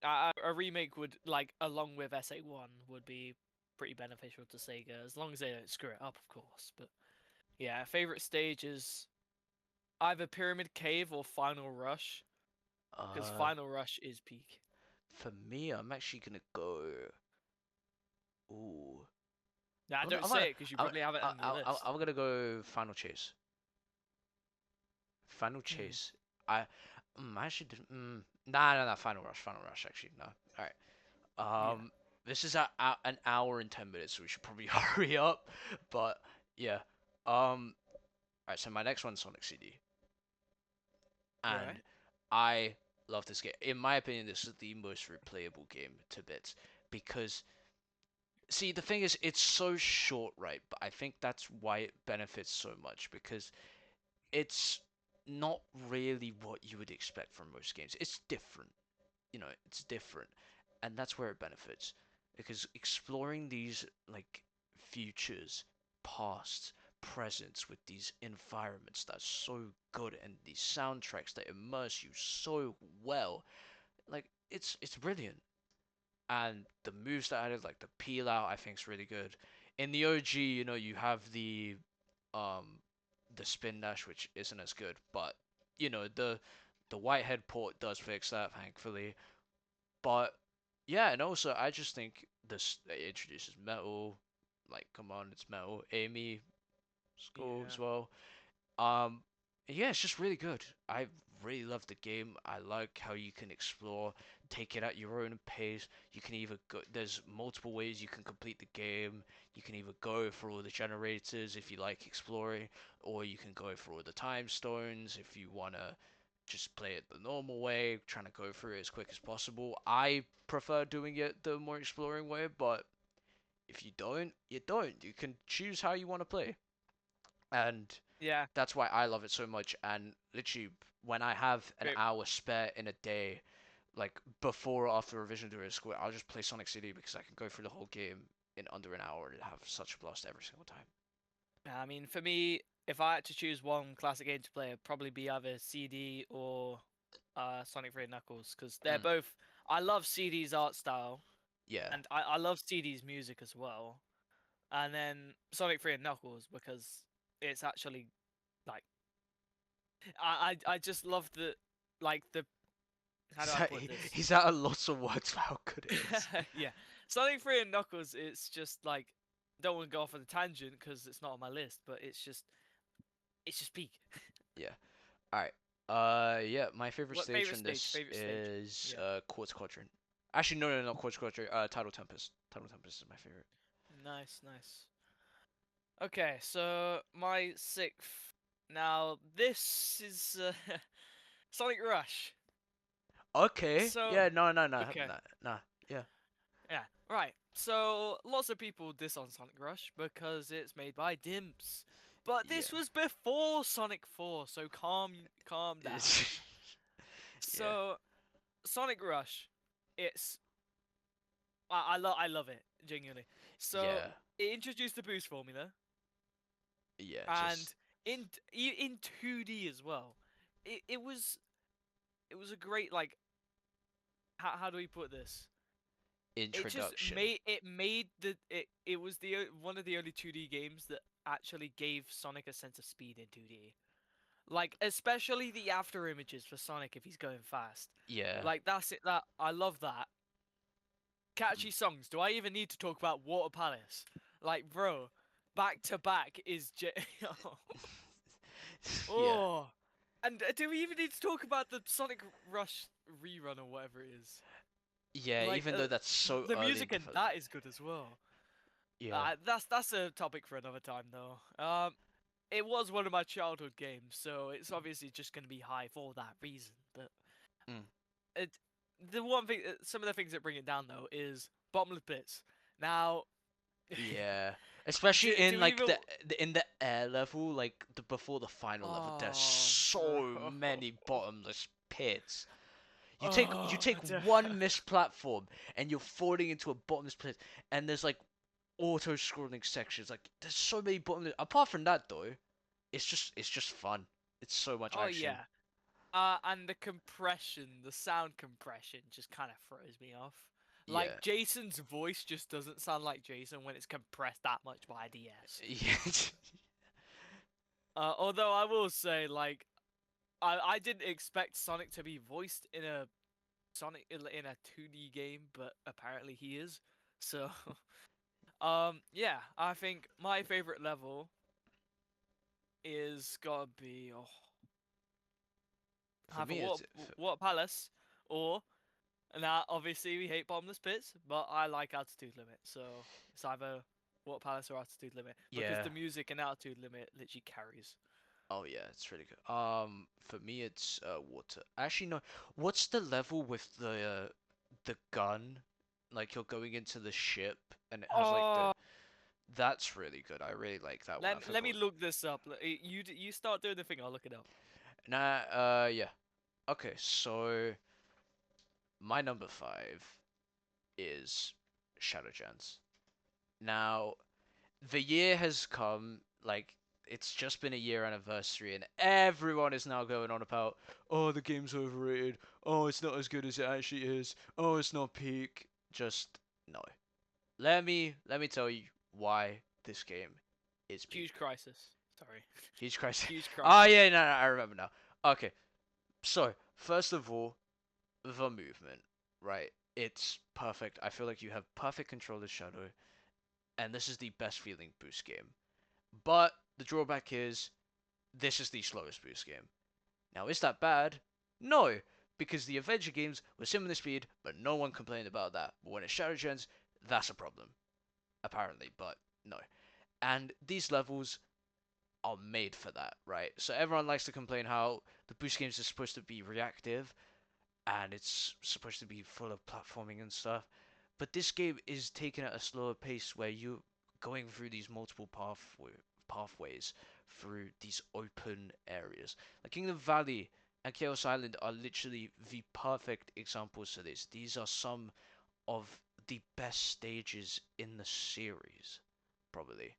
a remake would like along with SA1 would be pretty beneficial to Sega as long as they don't screw it up, of course. But yeah, favorite stage is either Pyramid Cave or Final Rush, because Uh, Final Rush is peak. for me, I'm actually gonna go. Ooh. Now, I'm gonna. don't I'm say gonna. it because you I'm, probably have it on your list. I'm gonna go Final Chase. Final Hmm. Chase. I actually didn't. Nah. Final Rush. Final Rush. Actually, no. All right. Yeah. This is at an hour and 10 minutes, so we should probably hurry up. But yeah, alright. So my next one's Sonic CD, Right? and I love this game. In my opinion, this is the most replayable game to bits because see the thing is it's so short, right? But I think that's why it benefits so much because it's not really what you would expect from most games. It's different, it's different, and that's where it benefits because exploring these like futures, pasts, presents with these environments that's so good and these soundtracks that immerse you so well, like it's brilliant. And the moves that added, like the peel out, I think is really good. In the OG, you have um the spin dash, which isn't as good, but the Whitehead port does fix that, thankfully. But yeah, and also I just think this it introduces metal. Like, come on, it's metal. Amy, school Yeah. as well. Um, yeah, it's just really good. I really love the game. I like how you can explore, take it at your own pace. You can either go. There's multiple ways you can complete the game. You can either go for all the generators if you like exploring, or you can go for all the time stones if you wanna just play it the normal way, trying to go through it as quick as possible. I prefer doing it the more exploring way, but if you don't, you don't. You can choose how you want to play. And Yeah. that's why I love it so much. And literally, when I have an Great. hour spare in a day, like before or after revision during school, I'll just play Sonic CD because I can go through the whole game in under an hour and have such a blast every single time. I mean, for me, if I had to choose one classic game to play, it'd probably be either CD or Sonic 3 and Knuckles, because they're Mm, both. I love CD's art style, yeah. and I love CD's music as well. And then Sonic 3 and Knuckles because it's actually like I just love the like the how do He's I at, put this? he's at a loss of words for how good it is. Yeah, Sonic 3 and Knuckles. It's just like don't want to go off on a tangent because it's not on my list, but it's just peak. Yeah. All right. Yeah. My favorite What stage favorite from stage? this Favorite stage? is Yeah. Quartz Quadrant. Actually, no, no, no, Quartz Quadrant. Tidal Tempest. Tidal Tempest is my favorite. Nice, nice. Okay, so my sixth. Now this is Sonic Rush. Okay. So Yeah. No. No. No. okay, No. No. Yeah. yeah, right. So lots of people diss on Sonic Rush because it's made by Dimps, but this Yeah. was before Sonic 4, so calm down. It's yeah. So Sonic Rush, it's I love it genuinely. So Yeah. it introduced the boost formula Yeah. and Just in 2D as well. It was a great like how do we put this? It just introduction. made it was the one of the only 2D games that actually gave Sonic a sense of speed in 2D. Like especially the after images for Sonic if he's going fast. Yeah. Like that's it. That I love that. Mm. Catchy songs. Do I even need to talk about Water Palace? Like, bro, back to back is Yeah. oh. And do we even need to talk about the Sonic Rush rerun or whatever it is? Yeah. Like, Even though that's so the early in music in development. that is good as well. Yeah. That's a topic for another time though. It was one of my childhood games, so it's obviously just going to be high for that reason. But Mm. it, the one thing, some of the things that bring it down though is bottomless pits. Now, Yeah, especially do in we like even? the in the air level, like before the final level, there's Oh, bro. so many bottomless pits. You take Oh, one missed platform and you're falling into a bottomless pit, and there's like auto scrolling sections. Like there's so many bottomless. Apart from that though, it's just fun. It's so much oh action. yeah. And the compression, the sound compression, just kind of throws me off. Like Yeah, Jason's voice just doesn't sound like Jason when it's compressed that much by DS. yeah, Although I will say, like, I didn't expect Sonic to be voiced in a Sonic in a 2D game, but apparently he is. So, yeah, I think my favorite level is gotta be for either me Water Palace or Now, obviously, we hate bottomless pits, but I like altitude limit. So it's either Water Palace or altitude limit because Yeah. the music and altitude limit literally carries. Oh yeah, it's really good. For me it's water. Actually no. What's the level with the gun? Like you're going into the ship and it has like the Oh, that's really good. I really like that one. I let me forgot. look this up. You start doing the thing. I'll look it up. Nah, yeah. Okay, so my number 5 is Shadowlands. Now, the year has come, like it's just been a year anniversary, and everyone is now going on about, oh, the game's overrated. Oh, it's not as good as it actually is. Oh, it's not peak. Just no. Let me tell you why this game is Huge peak. crisis. Sorry, Huge crisis. huge Oh crisis. yeah, no, no, I remember now. Okay, so first of all, the movement, right? It's perfect. I feel like you have perfect control of Shadow, and this is the best feeling boost game. But the drawback is this is the slowest boost game. Now, is that bad? No, because the Avenger games were similar speed, but no one complained about that. But when it's Shadowlands, that's a problem, apparently, but no. And these levels are made for that, right? So everyone likes to complain how the boost games are supposed to be reactive, and it's supposed to be full of platforming and stuff. But this game is taken at a slower pace where you're going through these multiple pathways through these open areas. Like Kingdom Valley and Chaos Island are literally the perfect examples of this. These are some of the best stages in the series, probably.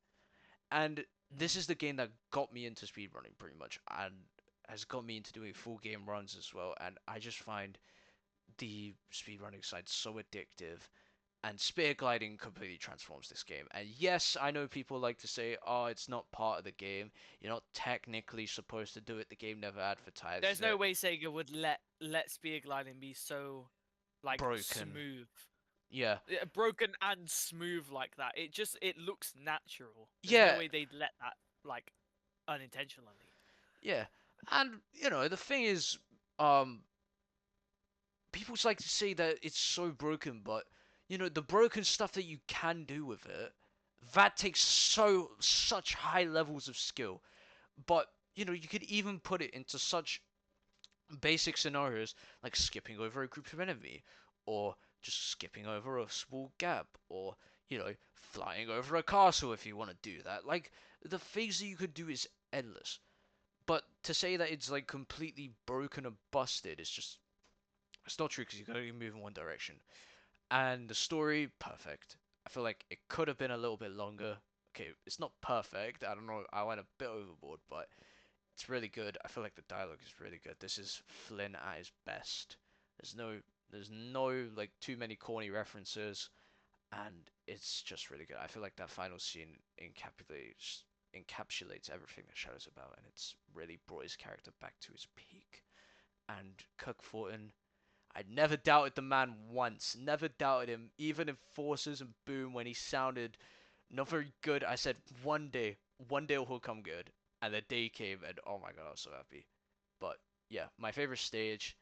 And this Mm. is the game that got me into speedrunning pretty much and has got me into doing full game runs as well. And I just find the speedrunning side so addictive, and spear gliding completely transforms this game. And yes, I know people like to say, "Oh, it's not part of the game. You're not technically supposed to do it. The game never advertises There's no it." way Sega would let spear gliding be so like Broken. smooth, Yeah, broken and smooth like that. It looks natural. There's no yeah, way they'd let that like unintentionally. yeah. And the thing is, um, people like to say that it's so broken, but the broken stuff that you can do with it, that takes such high levels of skill. But you could even put it into such basic scenarios like skipping over a group of enemy, or just skipping over a small gap, or flying over a castle if you want to do that. Like the things that you could do is endless. But to say that it's like completely broken or busted is just it's not true because you can only move in one direction. And the story, perfect. I feel like it could have been a little bit longer. Okay, it's not perfect. I don't know. I went a bit overboard, but it's really good. I feel like the dialogue is really good. This is Flynn at his best. There's no there's no like too many corny references, and it's just really good. I feel like that final scene encapsulates everything that Shadow's about, and it's really brought his character back to his peak. And Kirk Thornton, I never doubted the man once. Never doubted him, even in Forces and Boom when he sounded not very good. I said one day he'll come good, and the day came, and oh my god, I was so happy. But yeah, my favorite stage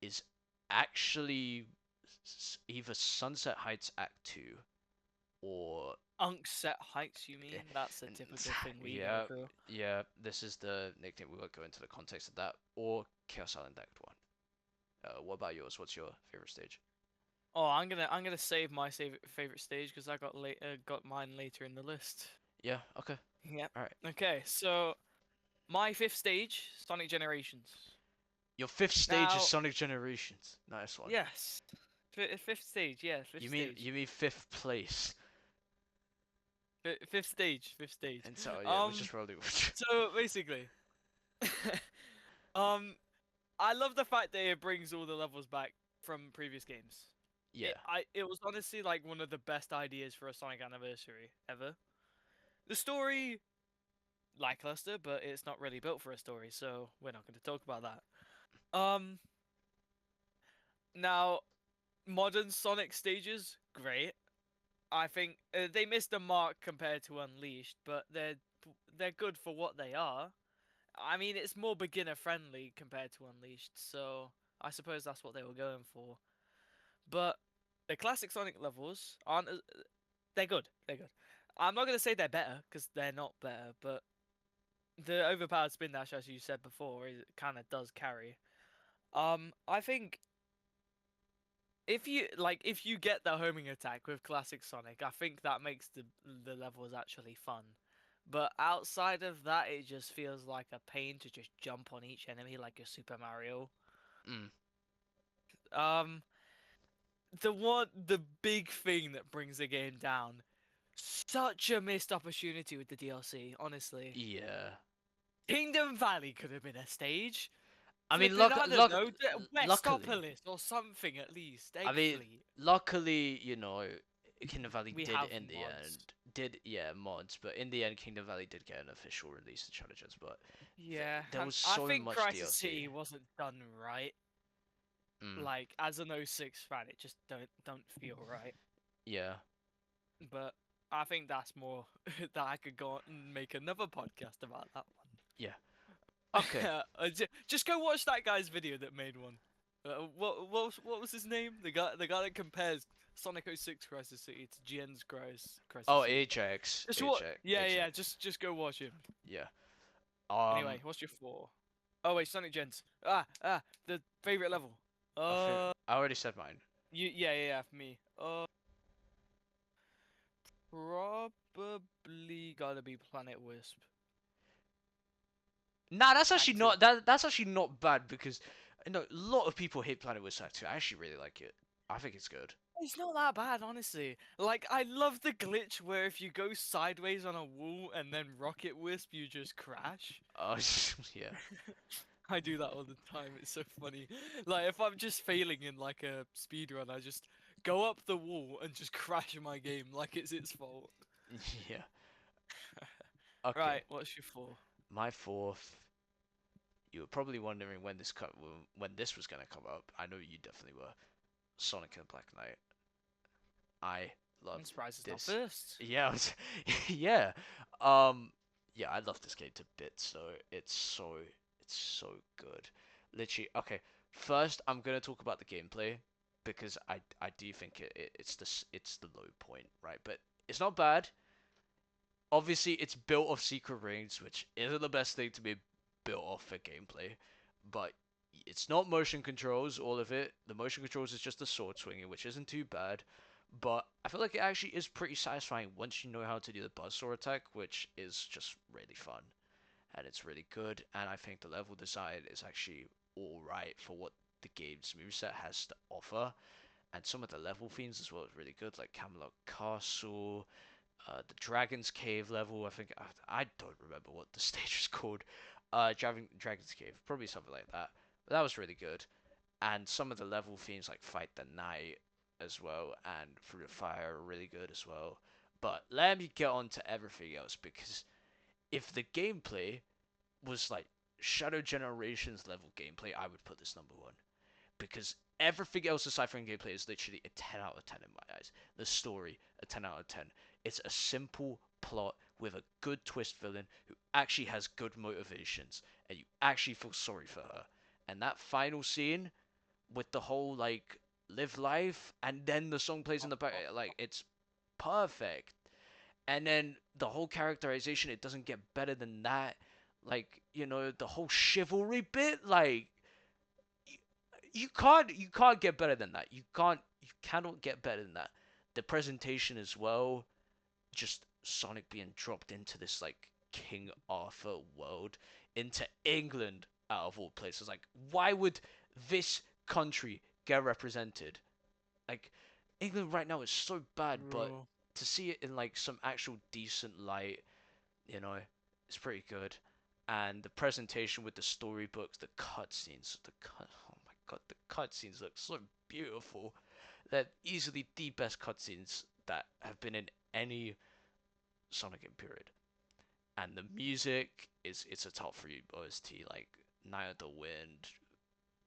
is actually either Sunset Heights Act 2 or Unkset Heights, you eh, mean? That's a typical thing we go yeah, through. yeah, this is the nickname. We won't go into the context of that, or Chaos Island Act 1. What about yours? What's your favorite stage? Oh, I'm gonna save my favorite stage because I got mine later in the list. Yeah, okay. Yep. All right. Okay, so my fifth stage, Sonic Generations. Your fifth stage is Now, Sonic Generations. Nice one. yes, fifth stage, yeah, fifth You mean stage, you mean fifth place? fifth stage, fifth stage. And so yeah, we're Um, just rolling. so basically, um, I love the fact that it brings all the levels back from previous games. Yeah, It was honestly like one of the best ideas for a Sonic anniversary ever. The story lackluster, but it's not really built for a story, so we're not going to talk about that. Now modern Sonic stages, great. I think they missed the mark compared to Unleashed, but they're good for what they are. I mean, it's more beginner friendly compared to Unleashed, so I suppose that's what they were going for. But the classic Sonic levels aren't. They're good. They're good. I'm not gonna say they're better because they're not better, but the overpowered spin dash, as you said before, it kind of does carry. I think if you get the homing attack with classic Sonic, I think that makes the levels actually fun. But outside of that, it just feels like a pain to just jump on each enemy like a Super Mario. Mm, Um, the big thing that brings the game down, such a missed opportunity with the DLC. Honestly, yeah. Kingdom Valley could have been a stage. I mean, Flipping, I don't know, luckily, Westopolis or something at least. I Egg mean, Fleet. luckily, Kingdom Valley We did have in the mods. end yeah, mods, but in the end, Kingdom Valley did get an official release to challenges, but Yeah, there was I so think much Crisis DLC. City wasn't done right. Mm, Like as an '06 fan, it just don't feel right. yeah, But I think that's more that I could go on and make another podcast about that yeah. Okay. one. Just go watch that guy's video that made one. What was his name? The guy that compares Sonic '06 Crisis City to GN's Crisis Oh, City. Ajax, Just what? Ajax, Yeah, yeah. Ajax. Just go watch him. Yeah. Anyway, what's your four? Oh wait, Sonic Gens. The favorite level. Uh, I already said mine. yeah, for me. Probably gotta be Planet Wisp. Nah, that's actually Act 2. not that's actually not bad because a lot of people hate Planet Wizard 2. I actually really like it. I think it's good. It's not that bad, honestly. Like, I love the glitch where if you go sideways on a wall and then Rocket Wisp, you just crash. Uh, yeah. I do that all the time. It's so funny. Like, if I'm just failing in like a speed run, I just go up the wall and just crash my game like it's its fault. Yeah. Okay. Right, what's your four? My fourth. You were probably wondering when this was gonna come up. I know you definitely were. Sonic and Black Knight. I I'm loved surprised it's not this. first. Yeah, yeah. Um, yeah, I love this game to bits. So it's so good. Literally, okay. First, I'm gonna talk about the gameplay because I do think it's the low point, right? But it's not bad. Obviously, it's built off Secret Rings, which isn't the best thing to be built off for gameplay, but it's not motion controls, all of it. The motion controls is just the sword swinging, which isn't too bad, but I feel like it actually is pretty satisfying once you know how to do the buzzsaw attack, which is just really fun, and it's really good, and I think the level design is actually alright for what the game's moveset has to offer, and some of the level themes as well is really good, like Camelot Castle, the Dragon's Cave level. I think I don't remember what the stage was called. Dragon's Cave, probably something like that. But that was really good. And some of the level themes like Fight the Night as well and Through the Fire are really good as well. But let me get on to everything else because if the gameplay was like Shadow Generations level gameplay, I would put this number one because everything else aside from gameplay is literally a 10 out of 10 in my eyes. The story, a 10 out of 10. It's a simple plot with a good twist villain who actually has good motivations, and you actually feel sorry for her. And that final scene with the whole like live life, and then the song plays in the back, like it's perfect. And then the whole characterization, it doesn't get better than that. Like the whole chivalry bit, like you can't get better than that. You cannot get better than that. The presentation as well, just Sonic being dropped into this like King Arthur world, into England out of all places. Like, why would this country get represented? Like, England right now is so bad, but Bro. to see it in like some actual decent light, you know, it's pretty good. And the presentation with the storybooks, the cutscenes, oh my god, the cutscenes look so beautiful. They're easily the best cutscenes that have been in any Sonic game period. And the music is it's a top three OST, like Night of the Wind,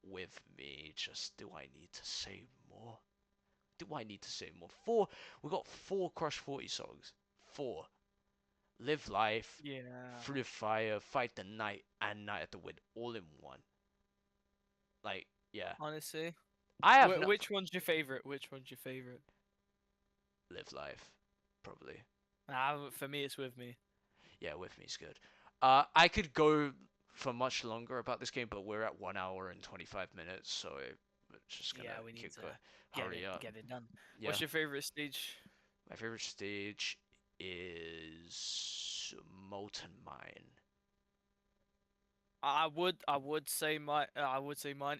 With Me, just do I need to say more? Do I need to say more? We got four Crush 40 songs. Four. Live Life, Yeah. Through the Fire, Fight the Night, and Night at the Wind all in one. Like, yeah. Honestly. I have not Which one's your favorite? Which one's your favorite? lived life, probably. For me, it's with me. Yeah, with me is good. I could go for much longer about this game, but we're at 1 hour and 25 minutes, so we're just gonna Yeah, we need keep to going. Hurry up. get it done. Yeah, What's your favorite stage? my favorite stage is Molten Mine. I would say mine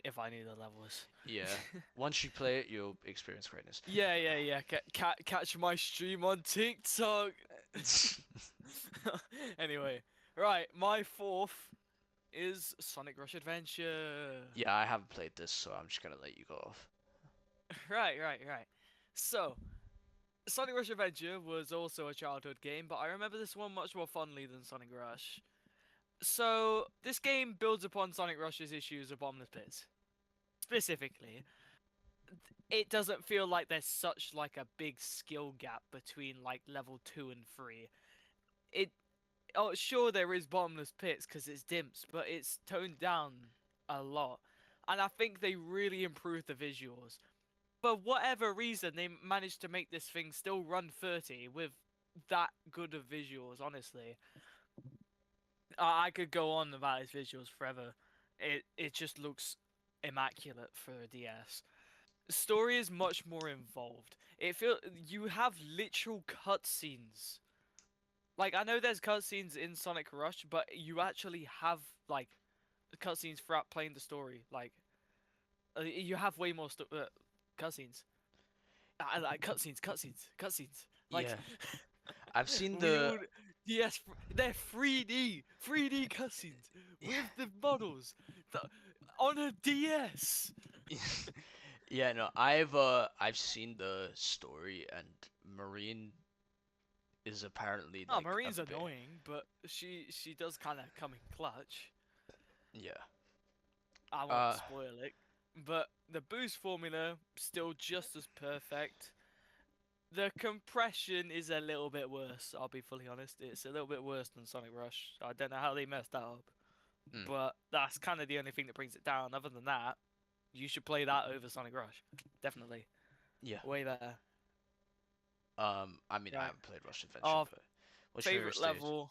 if I knew the levels. Yeah, once you play it, you'll experience greatness. Yeah. Catch my stream on TikTok. Anyway, right, my fourth is Sonic Rush Adventure. Yeah, I haven't played this, so I'm just gonna let you go off. Right. So, Sonic Rush Adventure was also a childhood game, but I remember this one much more fondly than Sonic Rush. So, this game builds upon Sonic Rush's issues of bottomless pits. Specifically, it doesn't feel like there's such like a big skill gap between like level 2 and 3. It Oh, sure there is bottomless pits because it's dimps, but it's toned down a lot. And I think they really improved the visuals. For whatever reason, they managed to make this thing still run 30 with that good of visuals, honestly. I could go on about his visuals forever. It just looks immaculate for a DS. Story is much more involved. It feel you have literal cutscenes. Like I know there's cutscenes in Sonic Rush, but you actually have like cutscenes throughout playing the story. Like you have way more cutscenes. I like cutscenes. Like Yeah, I've seen we the. all yes, they're 3D cutscenes with the models th- on a DS. Yeah, no, I've seen the story, and Marine is apparently Oh, like a Marine's bit. annoying, but she does kind of come in clutch. Yeah. I won't Uh, spoil it, but the boost formula still just as perfect. The compression is a little bit worse. I'll be fully honest. It's a little bit worse than Sonic Rush. I don't know how they messed that up, mm, but that's kind of the only thing that brings it down. Other than that, you should play that over Sonic Rush. Definitely, yeah. way better. I mean, I Right. haven't played Rush Adventure, Our but what's your favorite favorite stage? level,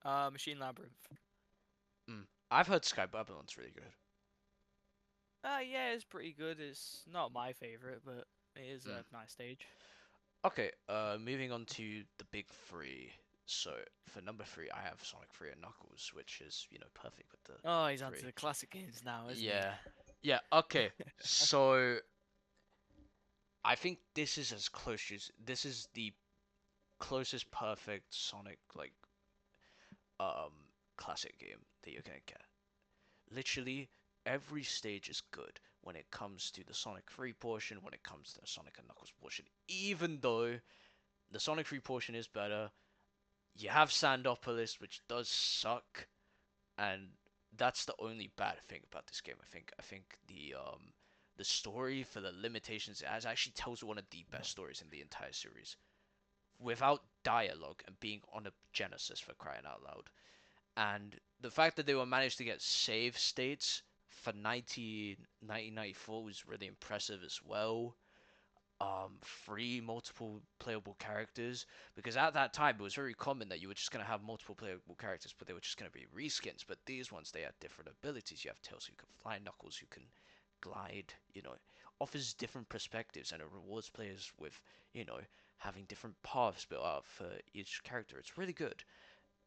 Machine Labyrinth. I've heard Sky Babylon's really good. Yeah, it's pretty good. It's not my favorite, but it is Mm. a nice stage. Okay. Moving on to the big three. So for number three, I have Sonic 3 and Knuckles, which is perfect with the Oh, he's onto three. the classic games now, isn't he? Yeah. Yeah. Okay. So I think this is the closest perfect Sonic like um classic game that you're gonna get. Literally every stage is good when it comes to the Sonic 3 portion, when it comes to the Sonic and Knuckles portion. Even though the Sonic 3 portion is better, you have Sandopolis, which does suck, and that's the only bad thing about this game. I think the story for the limitations it has actually tells one of the best stories in the entire series without dialogue and being on a Genesis for crying out loud. And the fact that they were managed to get save states for 1994 was really impressive as well. Free multiple playable characters, because at that time it was very common that you were just gonna have multiple playable characters, but they were just gonna be reskins. But these ones, they had different abilities. You have Tails who can fly, Knuckles who can glide. Offers different perspectives, and it rewards players with you know having different paths built out for each character. It's really good.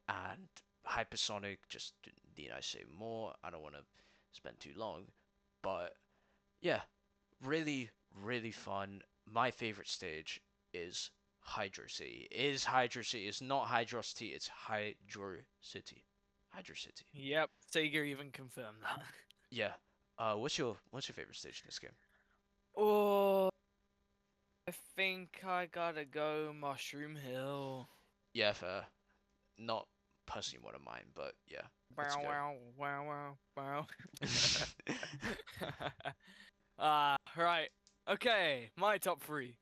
And Hypersonic, just need I say more? I don't want to spend too long, but yeah, really, really fun. My favorite stage is Hydro City. It is Hydro City. It's not Hydrocity. It's Hydro City. Hydro City. Yep, Sega even confirmed that. Yeah. What's your favorite stage in this game? Oh, I think I gotta go Mushroom Hill. Yeah, fair. Not personally one of mine, but yeah, it's Wow, good. wow, wow, wow, wow. Right. Okay, my top three.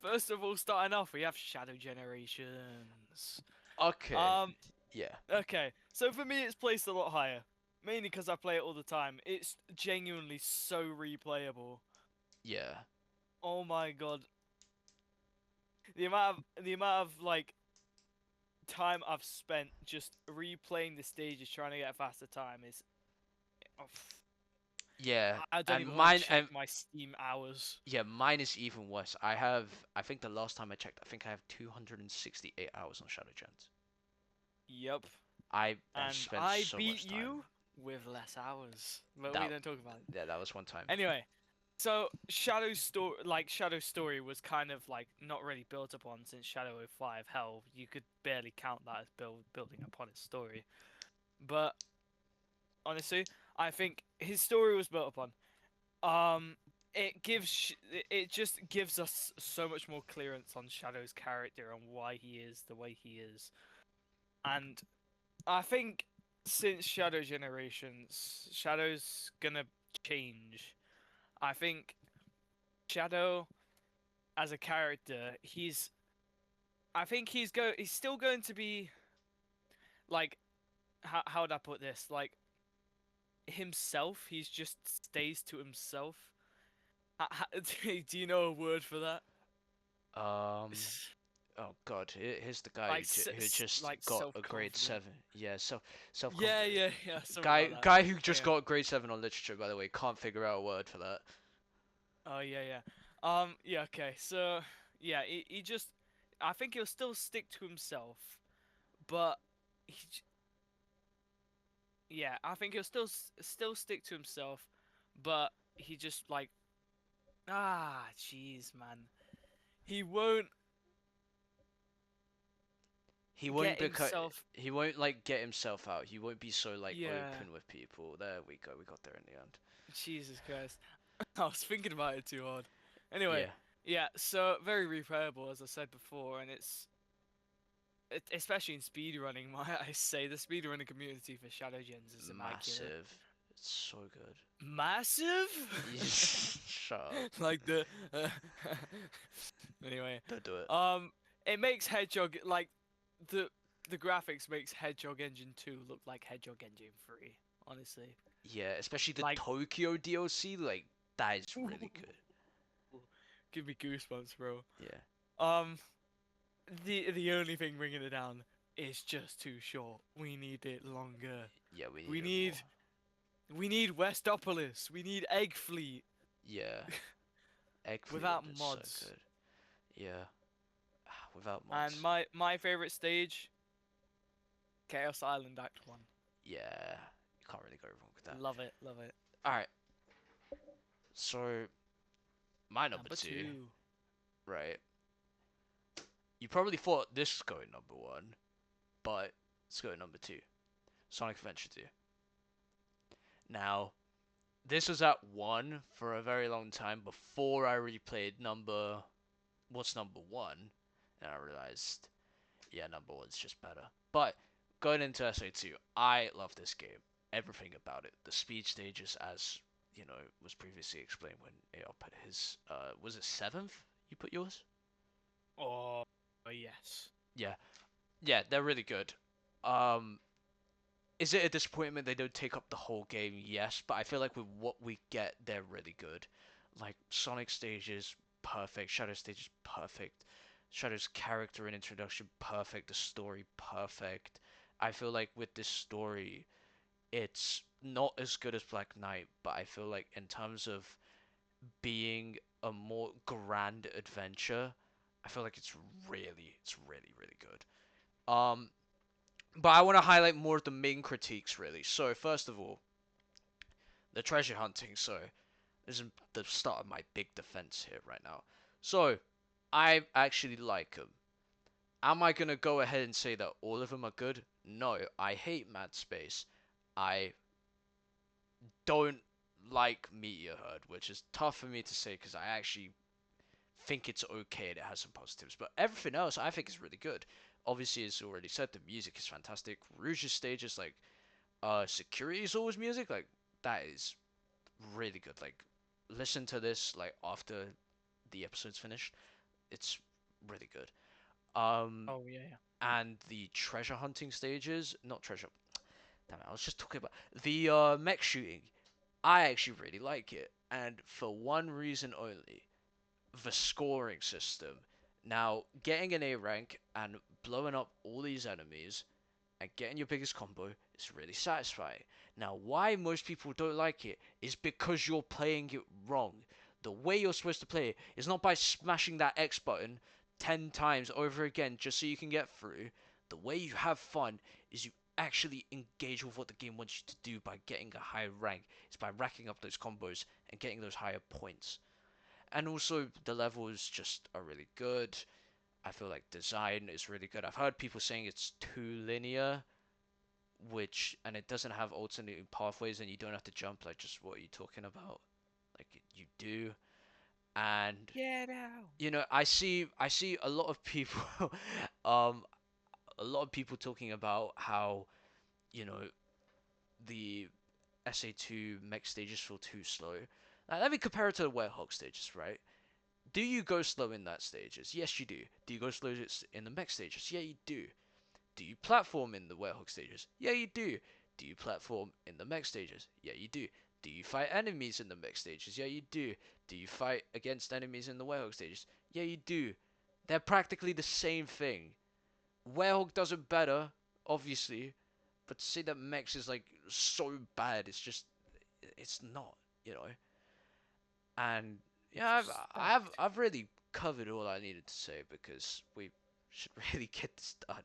First of all, starting off, we have Shadow Generations. Okay. Um, Yeah. okay. So for me, it's placed a lot higher. mainly because I play it all the time. It's genuinely so replayable. Yeah. Oh my god, the amount of like time I've spent just replaying the stages trying to get a faster time is. Oh, Yeah, I don't and even want to mine check and my Steam hours. yeah, mine is even worse. I think the last time I checked, I think I have 268 hours on Shadow Gems. Yep. I've And spent I so beat much you time. with less hours. But we That don't talk about it. yeah, that was one time. Anyway, so Shadow's story was kind of like not really built upon since Shadow 05. Hell, you could barely count that as building upon its story. But honestly, I think his story was built upon. Um, it just gives us so much more clearance on Shadow's character and why he is the way he is. And I think since Shadow Generations, Shadow's gonna change. I think Shadow as a character, I think he's still going to be like how would I put this? Like himself. He's just stays to himself. Do you know a word for that? Um, oh God, here's the guy Like who just like got self a grade confident. 7. Yeah, self Yeah, confident. yeah, yeah, something Guy like that. guy who just Anyway. got grade 7 on literature, by the way, can't figure out a word for that. Oh yeah, yeah. Yeah, okay. So yeah, he just I think he'll still stick to himself, but he j- yeah, I think he'll still stick to himself, but he just like jeez, man. He won't get himself. He won't like get himself out. He won't be so like Yeah, open with people. There we go. We got there in the end. Jesus Christ. I was thinking about it too hard. Anyway, Yeah. yeah, so very replayable as I said before, and especially in speedrunning, I say the speedrunning community for Shadow Gens is immaculate. Massive. It's so good. Massive? Shut up. like the anyway, Don't do it. um it makes Hedgehog like the the graphics makes Hedgehog Engine 2 look like Hedgehog Engine 3, honestly. Yeah, especially the Like Tokyo DLC, like that is really good. give me goosebumps, bro. Yeah. Um the only thing bringing it down is just too short. We need it longer. Yeah, we need We it more. need we need Westopolis. We need Egg Fleet Yeah. Egg Fleet without is so mods. good. Yeah. Without And mods. my favorite stage, Chaos Island Act 1. Yeah. You can't really go wrong with that. Love it, love it. Alright, so my number Number two, 2. right? You probably thought this was going number one, but it's going number two. Sonic Adventure 2. Now, this was at one for a very long time before I replayed what's number one, and I realized, yeah, number one's just better. But going into SA2, I love this game. Everything about it. The speed stages, as was previously explained when AR put his, was it seventh? You put yours? Oh, yes. Yeah, yeah, they're really good. Um, is it a disappointment they don't take up the whole game? Yes, but I feel like with what we get, they're really good. Like Sonic stages, perfect. Shadow stages, perfect. Shadow's character and introduction, perfect. The story, perfect. I feel like with this story, it's not as good as Black Knight, but I feel like in terms of being a more grand adventure, I feel like it's really, really good. But I want to highlight more of the main critiques, really. So, first of all, the treasure hunting. So, this is the start of my big defense here right now. So, I actually like them. Am I gonna go ahead and say that all of them are good? No, I hate Mad Space. I don't like Meteor Herd, which is tough for me to say because I actually think it's okay and it has some positives. But everything else I think is really good. Obviously, as already said, the music is fantastic. Rouge's stages, like Security is always music, like that is really good. Like listen to this like after the episode's finished. It's really good. Um Oh, yeah, yeah. and the treasure hunting stages, not treasure. Damn it, I was just talking about the mech shooting. I actually really like it, and for one reason only: the scoring system. Now, getting an A rank and blowing up all these enemies and getting your biggest combo is really satisfying. Now, why most people don't like it is because you're playing it wrong. The way you're supposed to play it is not by smashing that X button 10 times over again just so you can get through. The way you have fun is you actually engage with what the game wants you to do by getting a higher rank. It's by racking up those combos and getting those higher points. And also, the levels just are really good. I feel like design is really good. I've heard people saying it's too linear, which and it doesn't have alternating pathways and you don't have to jump. Like, just what are you talking about? Like, you do. And Get out. I see a lot of people um a lot of people talking about how you know the SA2 mech stages feel too slow. Now, let me compare it to the Werehog stages, right? Do you go slow in that stages? Yes, you do. Do you go slow in the mech stages? Yeah, you do. Do you platform in the Werehog stages? Yeah, you do. Do you platform in the mech stages? Yeah, you do. Do you fight enemies in the mech stages? Yeah, you do. Do you fight against enemies in the Werehog stages? Yeah, you do. They're practically the same thing. Werehog does it better, obviously, but to say that mechs is like so bad, it's not, you know. And yeah, Respect. I've really covered all I needed to say because we should really get this done.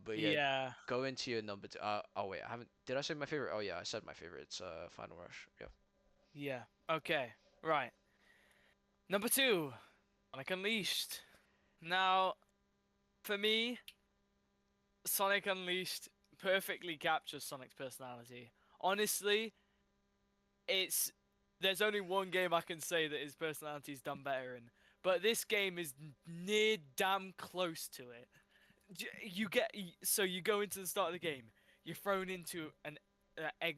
But yeah, Yeah. go into your number two. Oh wait, I haven't. Did I say my favorite? Oh yeah, I said my favorite. It's Final Rush. Yeah. Yeah. Okay. Right. Number two, Sonic Unleashed. Now, for me, Sonic Unleashed perfectly captures Sonic's personality. Honestly, it's there's only one game I can say that his personality's done better in, but this game is near damn close to it. You get so you go into the start of the game, you're thrown into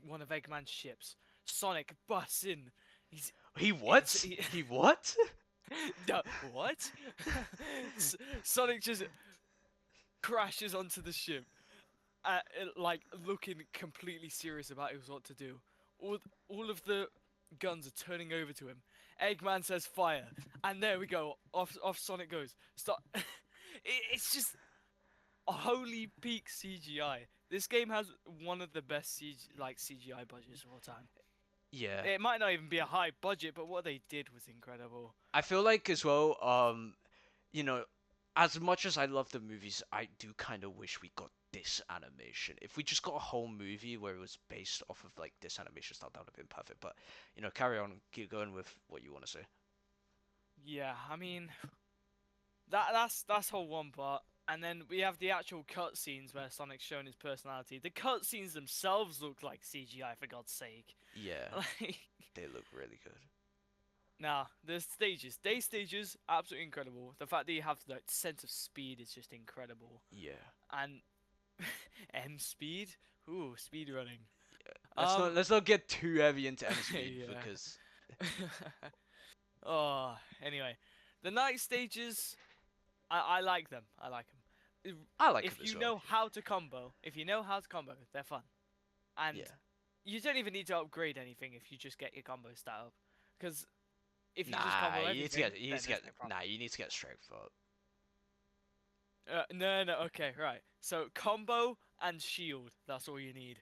one of Eggman's ships. Sonic busts in. He's He in. what? He what? What? Sonic just crashes onto the ship, like looking completely serious about what to do. All all of the guns are turning over to him. Eggman says fire, and there we go. Off Sonic goes. Stop. It's just a holy peak CGI. This game has one of the best CGI budgets of all time. Yeah, It might not even be a high budget, but what they did was incredible. I feel like as well. You know, as much as I love the movies, I do kind of wish we got this animation. If we just got a whole movie where it was based off of like this animation style, that would have been perfect. But carry on, keep going with what you want to say. Yeah, I mean that's whole one part. And then we have the actual cutscenes where Sonic's shown his personality. The cutscenes themselves look like CGI for God's sake. Yeah, Like, they look really good. nah, the stages, day stages, absolutely incredible. The fact that you have that sense of speed is just incredible. Yeah. And M speed, ooh, speed running. Let's not Um, let's not get too heavy into M speed yeah. because Oh, anyway, the night stages, I like them. I like them. I like him If as you well. know how to combo, if you know how to combo, they're fun. And Yeah. you don't even need to upgrade anything if you just get your combo stat up. Because if you just Nah, combo you need to get everything, you need then to there's get no nah, problem. you need to get strength up. No, no, okay, right. So combo and shield, that's all you need.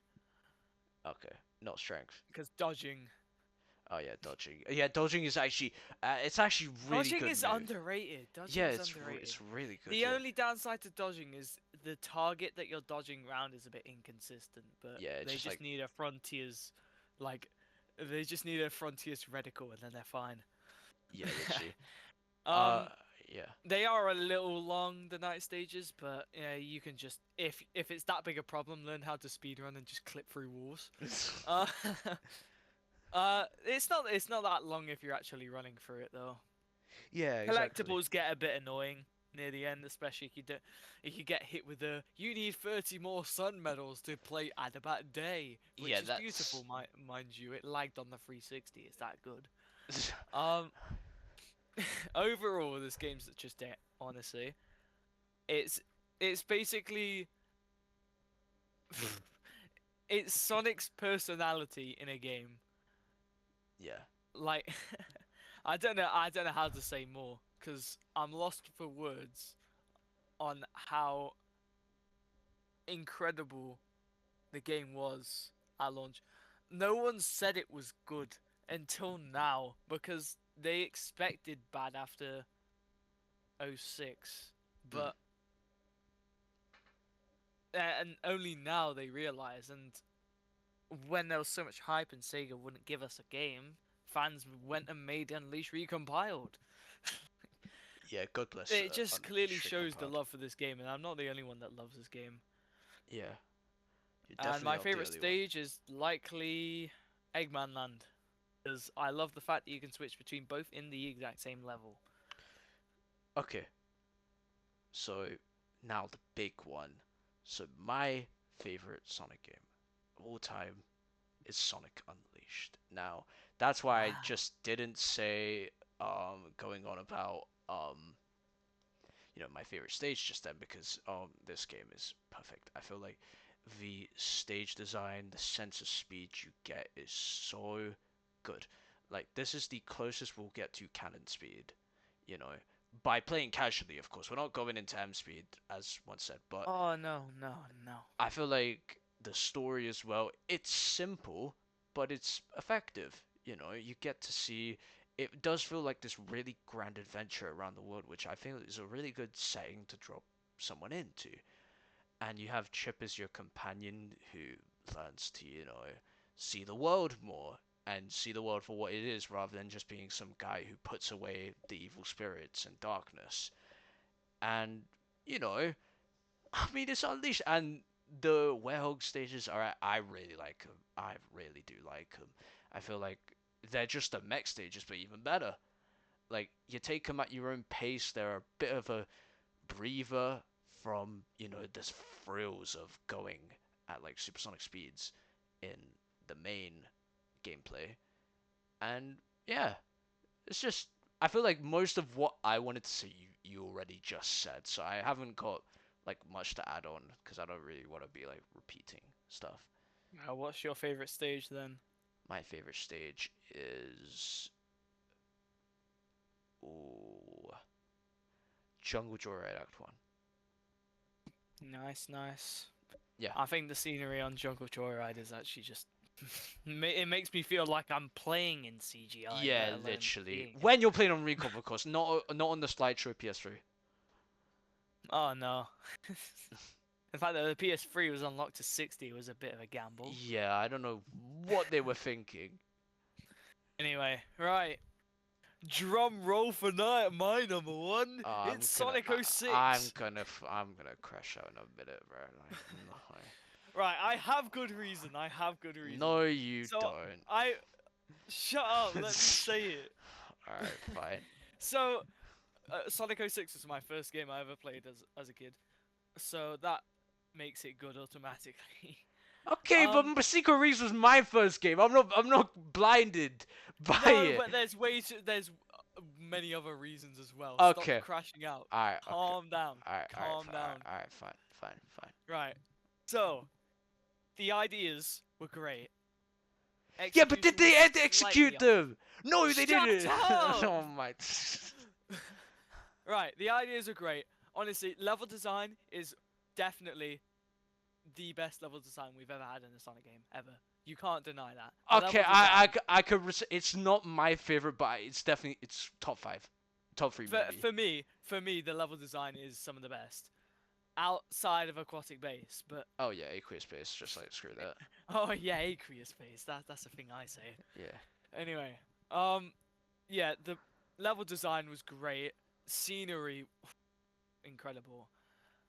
Okay, not strength. Because dodging. Oh yeah, dodging. Yeah, dodging is actually it's actually really Dodging good is move. underrated. Yeah, Dodging is underrated. it's really good. The Yeah. only downside to dodging is the target that you're dodging around is a bit inconsistent, but Yeah, it's they just just like need a frontiers, like, they just need a frontiers reticle and then they're fine. yeah, literally. Uh um, yeah. they are a little long, the night stages, but yeah, you can just if it's that big a problem, learn how to speedrun and just clip through walls. Uh, it's not that long if you're actually running through it though. Yeah, exactly. Collectibles get a bit annoying near the end, especially if you get hit with the you need 30 more sun medals to play Adabat Day, Yeah, which is beautiful, that's mind you. It lagged on the 360. It's that good. Um, overall, this game's just it. Honestly, it's it's basically it's Sonic's personality in a game. Yeah. Like, I don't know how to say more because I'm lost for words on how incredible the game was at launch. No one said it was good until now because they expected bad after '06, Mm. but and only now they realize. And when there was so much hype and Sega wouldn't give us a game, fans went and made Unleash recompiled. Yeah, God bless It just clearly Unleashed shows the Recompiled. love for this game, and I'm not the only one that loves this game. Yeah, you're And definitely my not the favorite only one. stage is likely Eggman Land, because I love the fact that you can switch between both in the exact same level. Okay, so now the big one. So my favorite Sonic game of all time is Sonic Unleashed. Now, that's why I Wow. just didn't say going on about my favorite stage just then because this game is perfect. I feel like the stage design, the sense of speed you get is so good. Like this is the closest we'll get to cannon speed, you know, by playing casually, of course. We're not going into M speed as once said, but Oh no, no, no. I feel like the story as well, it's simple, but it's effective. You get to see it does feel like this really grand adventure around the world, which I feel is a really good setting to drop someone into. And you have Chip as your companion who learns to, see the world more and see the world for what it is rather than just being some guy who puts away the evil spirits and darkness. And, you know, I mean, it's unleashed, and the werehog stages are. I really like them. I really do like them. I feel like they're just the mech stages, but even better. Like you take them at your own pace. They're a bit of a breather from this thrills of going at like supersonic speeds in the main gameplay. And yeah, it's just I feel like most of what I wanted to say you already just said, so I haven't got like much to add on because I don't really want to be like repeating stuff. What's your favorite stage then? My favorite stage is ooh, Jungle Joyride Act One. Nice, nice. Yeah, I think the scenery on Jungle Joyride is actually just. It makes me feel like I'm playing in CGI, yeah, let alone literally. seeing it. When you're playing on Recon, of course, not on the slideshow PS3. Oh no. The fact that the PS3 was unlocked to 60 was a bit of a gamble. Yeah, I don't know what they were thinking. Anyway, right. Drum roll for night, my number one. I'm It's gonna, Sonic I, I'm 06. gonna, I'm gonna crash out in a minute, bro. Like, no. Right, I have good reason. I have good reason. No, you So don't. I shut up. Let me say it. Alright, fine. So Sonic 06 was my first game I ever played as a kid. So that makes it good automatically. Okay, but um, Secret Reefs was my first game. I'm not blinded by no, it. but there's many other reasons as well. Stop Okay. crashing out. Alright, okay. Calm down. Alright, Calm down. fine, fine, fine. Right. So the ideas were great. Yeah, but did Execution they was slightly execute off. them? No, they Shut didn't. up! Oh my. Right, the ideas are great. Honestly, level design is definitely the best level design we've ever had in a Sonic game ever. You can't deny that. The Okay, level design I could. It's not my favorite, but it's top five, top three for maybe. for me the level design is some of the best outside of Aquatic Base. But Oh yeah, Aqueous Space. Just like screw that. oh yeah, Aqueous Base. That's the thing I say. Yeah, Anyway, yeah, the level design was great. Scenery incredible.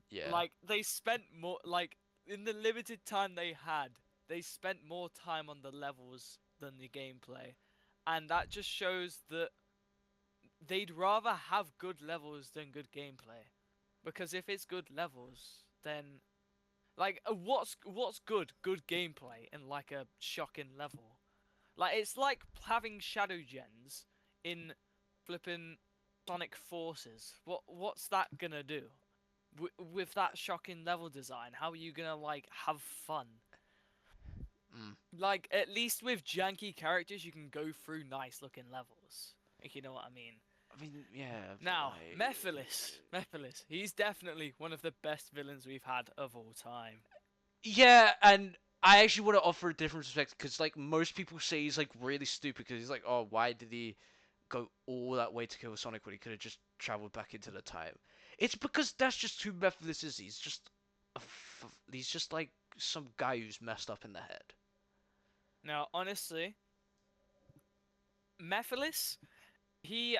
yeah, Like they spent more like in the limited time they had, they spent more time on the levels than the gameplay. And that just shows that they'd rather have good levels than good gameplay. Because if it's good levels, then like what's good? Good gameplay and like a shocking level. Like it's like having shadow gens in flipping Sonic Forces. What's that gonna do? With that shocking level design, how are you gonna like have fun? Mm. Like, at least with janky characters, you can go through nice looking levels. If you know what I mean. I mean, yeah, but Now, like, Mephiles, he's definitely one of the best villains we've had of all time. yeah, and I actually want to offer a different perspective because, like, most people say he's like really stupid because he's like, oh, why did he go all that way to kill Sonic when he could have just traveled back into the time? It's because that's just who Mephiles is. He's just like some guy who's messed up in the head. Now, honestly, Mephiles, he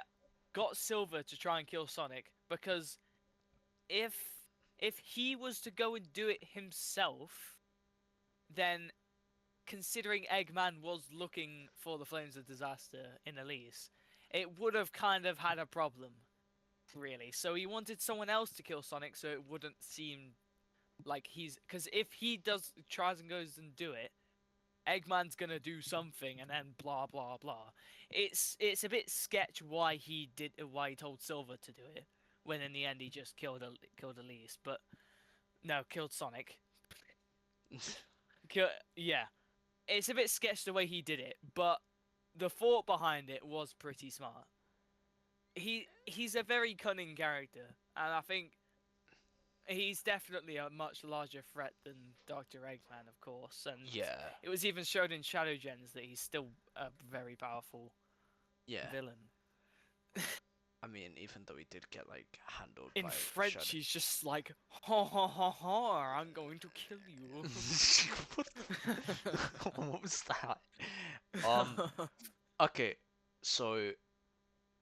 got Silver to try and kill Sonic because if he was to go and do it himself, then considering Eggman was looking for the Flames of Disaster in Elise, it would have kind of had a problem, really. So he wanted someone else to kill Sonic so it wouldn't seem like he's. Because if he does, tries and goes and do it, Eggman's gonna do something and then blah blah blah. It's a bit sketch why he told Silver to do it when in the end he just killed Elise, but no, killed Sonic. Yeah, it's a bit sketch the way he did it, but the thought behind it was pretty smart. He's a very cunning character, and I think he's definitely a much larger threat than Dr. Eggman, of course. And Yeah, it was even shown in Shadow Gens that he's still a very powerful yeah. villain. I mean, even though he did get like handled In by French, Shadow. he's just like, ha ha ha ha, I'm going to kill you. what, what was that? Um. Okay. So,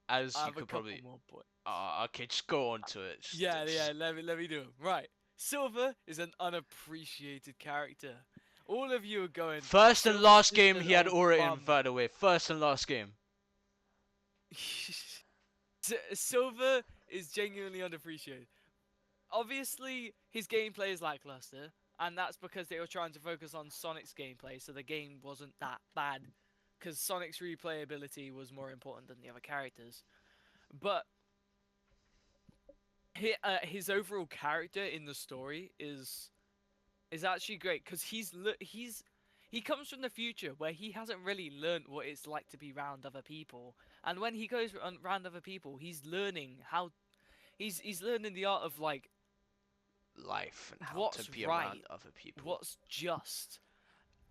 I as you have a could couple probably, more points. okay, just go on to it. Yeah, let me do 'em. Right. Silver is an unappreciated character. All of you are going, First and Silver's last just game, an he had old aura in. bum. By the way, first and last game. Silver is genuinely unappreciated. Obviously, his gameplay is lackluster, and that's because they were trying to focus on Sonic's gameplay, so the game wasn't that bad. Because Sonic's replayability was more important than the other characters. But his overall character in the story is actually great because he comes from the future where he hasn't really learned what it's like to be around other people, and when he goes around other people, he's learning how he's learning the art of like Life and how to what's be right, around other people. what's just.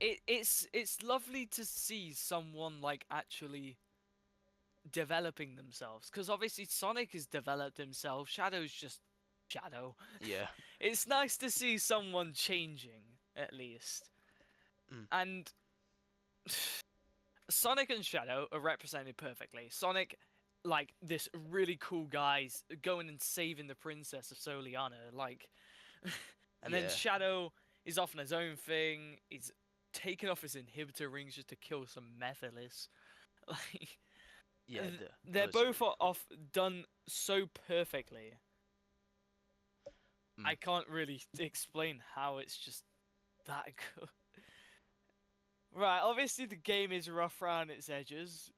It's lovely to see someone like actually developing themselves because obviously Sonic has developed himself. Shadow's just Shadow. Yeah. It's nice to see someone changing at least. Mm. And Sonic and Shadow are represented perfectly. Sonic, like this really cool guy's going and saving the princess of Soliana, like, and then Yeah. Shadow is off on his own thing. He's taking off his inhibitor rings just to kill some Mephiles. Like, Yeah. they're Those are both really cool. off done so perfectly. I Mm. can't really explain how it's just that good. Right, obviously the game is rough around its edges,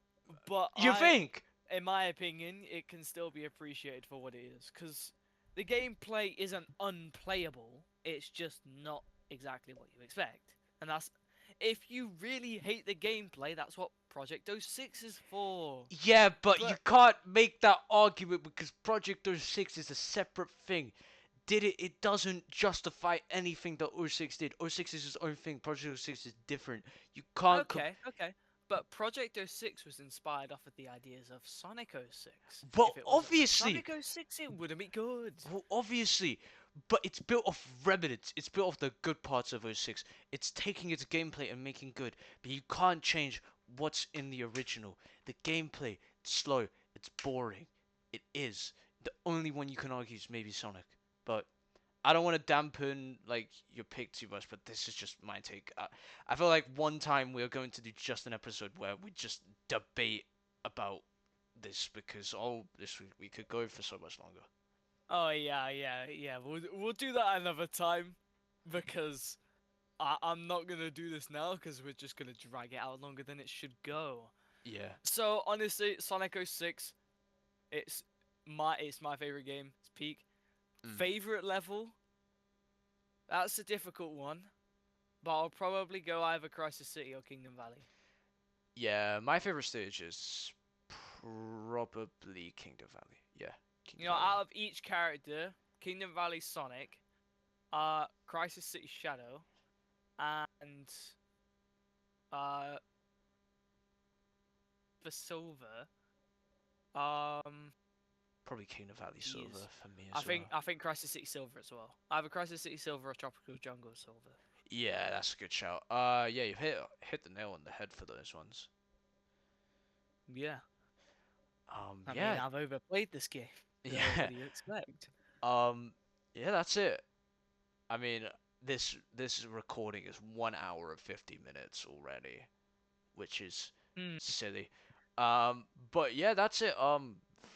but You think? in my opinion, it can still be appreciated for what it is. Because the gameplay isn't unplayable, it's just not exactly what you expect. And that's. If you really hate the gameplay, that's what Project 06 is for. Yeah, but you But, can't make that argument because Project 06 is a separate thing. Did it? It doesn't justify anything that 06 did. 06 is his own thing. Project 06 is different. You can't. okay. But Project 06 was inspired off of the ideas of Sonic 06. Well, If it wasn't for obviously, Sonic 06, it wouldn't be good. Well, obviously, but it's built off remnants. It's built off the good parts of 06. It's taking its gameplay and making good, but you can't change what's in the original. The gameplay, it's slow, it's boring. It is. The only one you can argue is maybe Sonic. But I don't want to dampen like your pick too much, but this is just my take. I feel like one time we are going to do just an episode where we just debate about this because this we could go for so much longer. Oh yeah. We'll do that another time because I'm not gonna do this now because we're just gonna drag it out longer than it should go. Yeah. So honestly, Sonic 06, it's my favorite game. It's peak. Mm. Favorite level? That's a difficult one. but I'll probably go either Crisis City or Kingdom Valley. Yeah, my favorite stage is probably Kingdom Valley. Yeah, You Kingdom know, Valley. out of each character, Kingdom Valley Sonic, Crisis City Shadow, and uh for Silver, um, Probably Kingdom Valley Silver geez, for me I as think well. I think Crisis City Silver as well. Either Crisis City Silver or Tropical Jungle Silver. Yeah, that's a good shout. Yeah, you hit the nail on the head for those ones. Yeah, I mean Yeah, I've overplayed this game, so what yeah, do you expect? um, yeah, that's it. I mean, this recording is 1 hour and 50 minutes already, which is Hmm. silly. But yeah, that's it.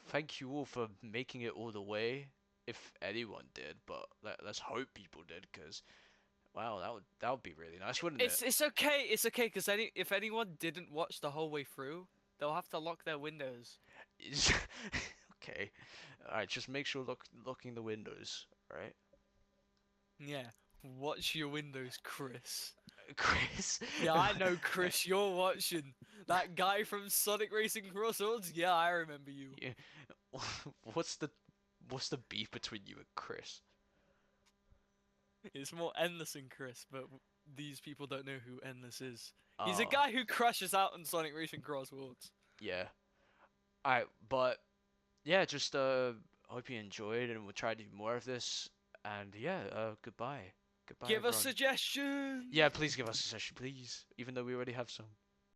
Thank you all for making it all the way, if anyone did. But let's hope people did, cause wow, that would be really nice, wouldn't it? It's okay because if anyone didn't watch the whole way through, they'll have to lock their windows. Okay. All right, just make sure locking the windows. All right, Yeah, watch your windows, Chris. Chris. Yeah, I know, Chris. You're watching that guy from Sonic Racing Crossroads. Yeah, I remember you. Yeah. What's the what's the beef between you and Chris? It's more Endless and Chris, but these people don't know who Endless is. He's a Uh, guy who crashes out on Sonic Racing Crossroads. yeah. All right, but yeah, just hope you enjoyed, and we'll try to do more of this. And yeah, goodbye, goodbye, Give us everyone. Yeah, suggestions. please give us a session, please. Even though we already have some.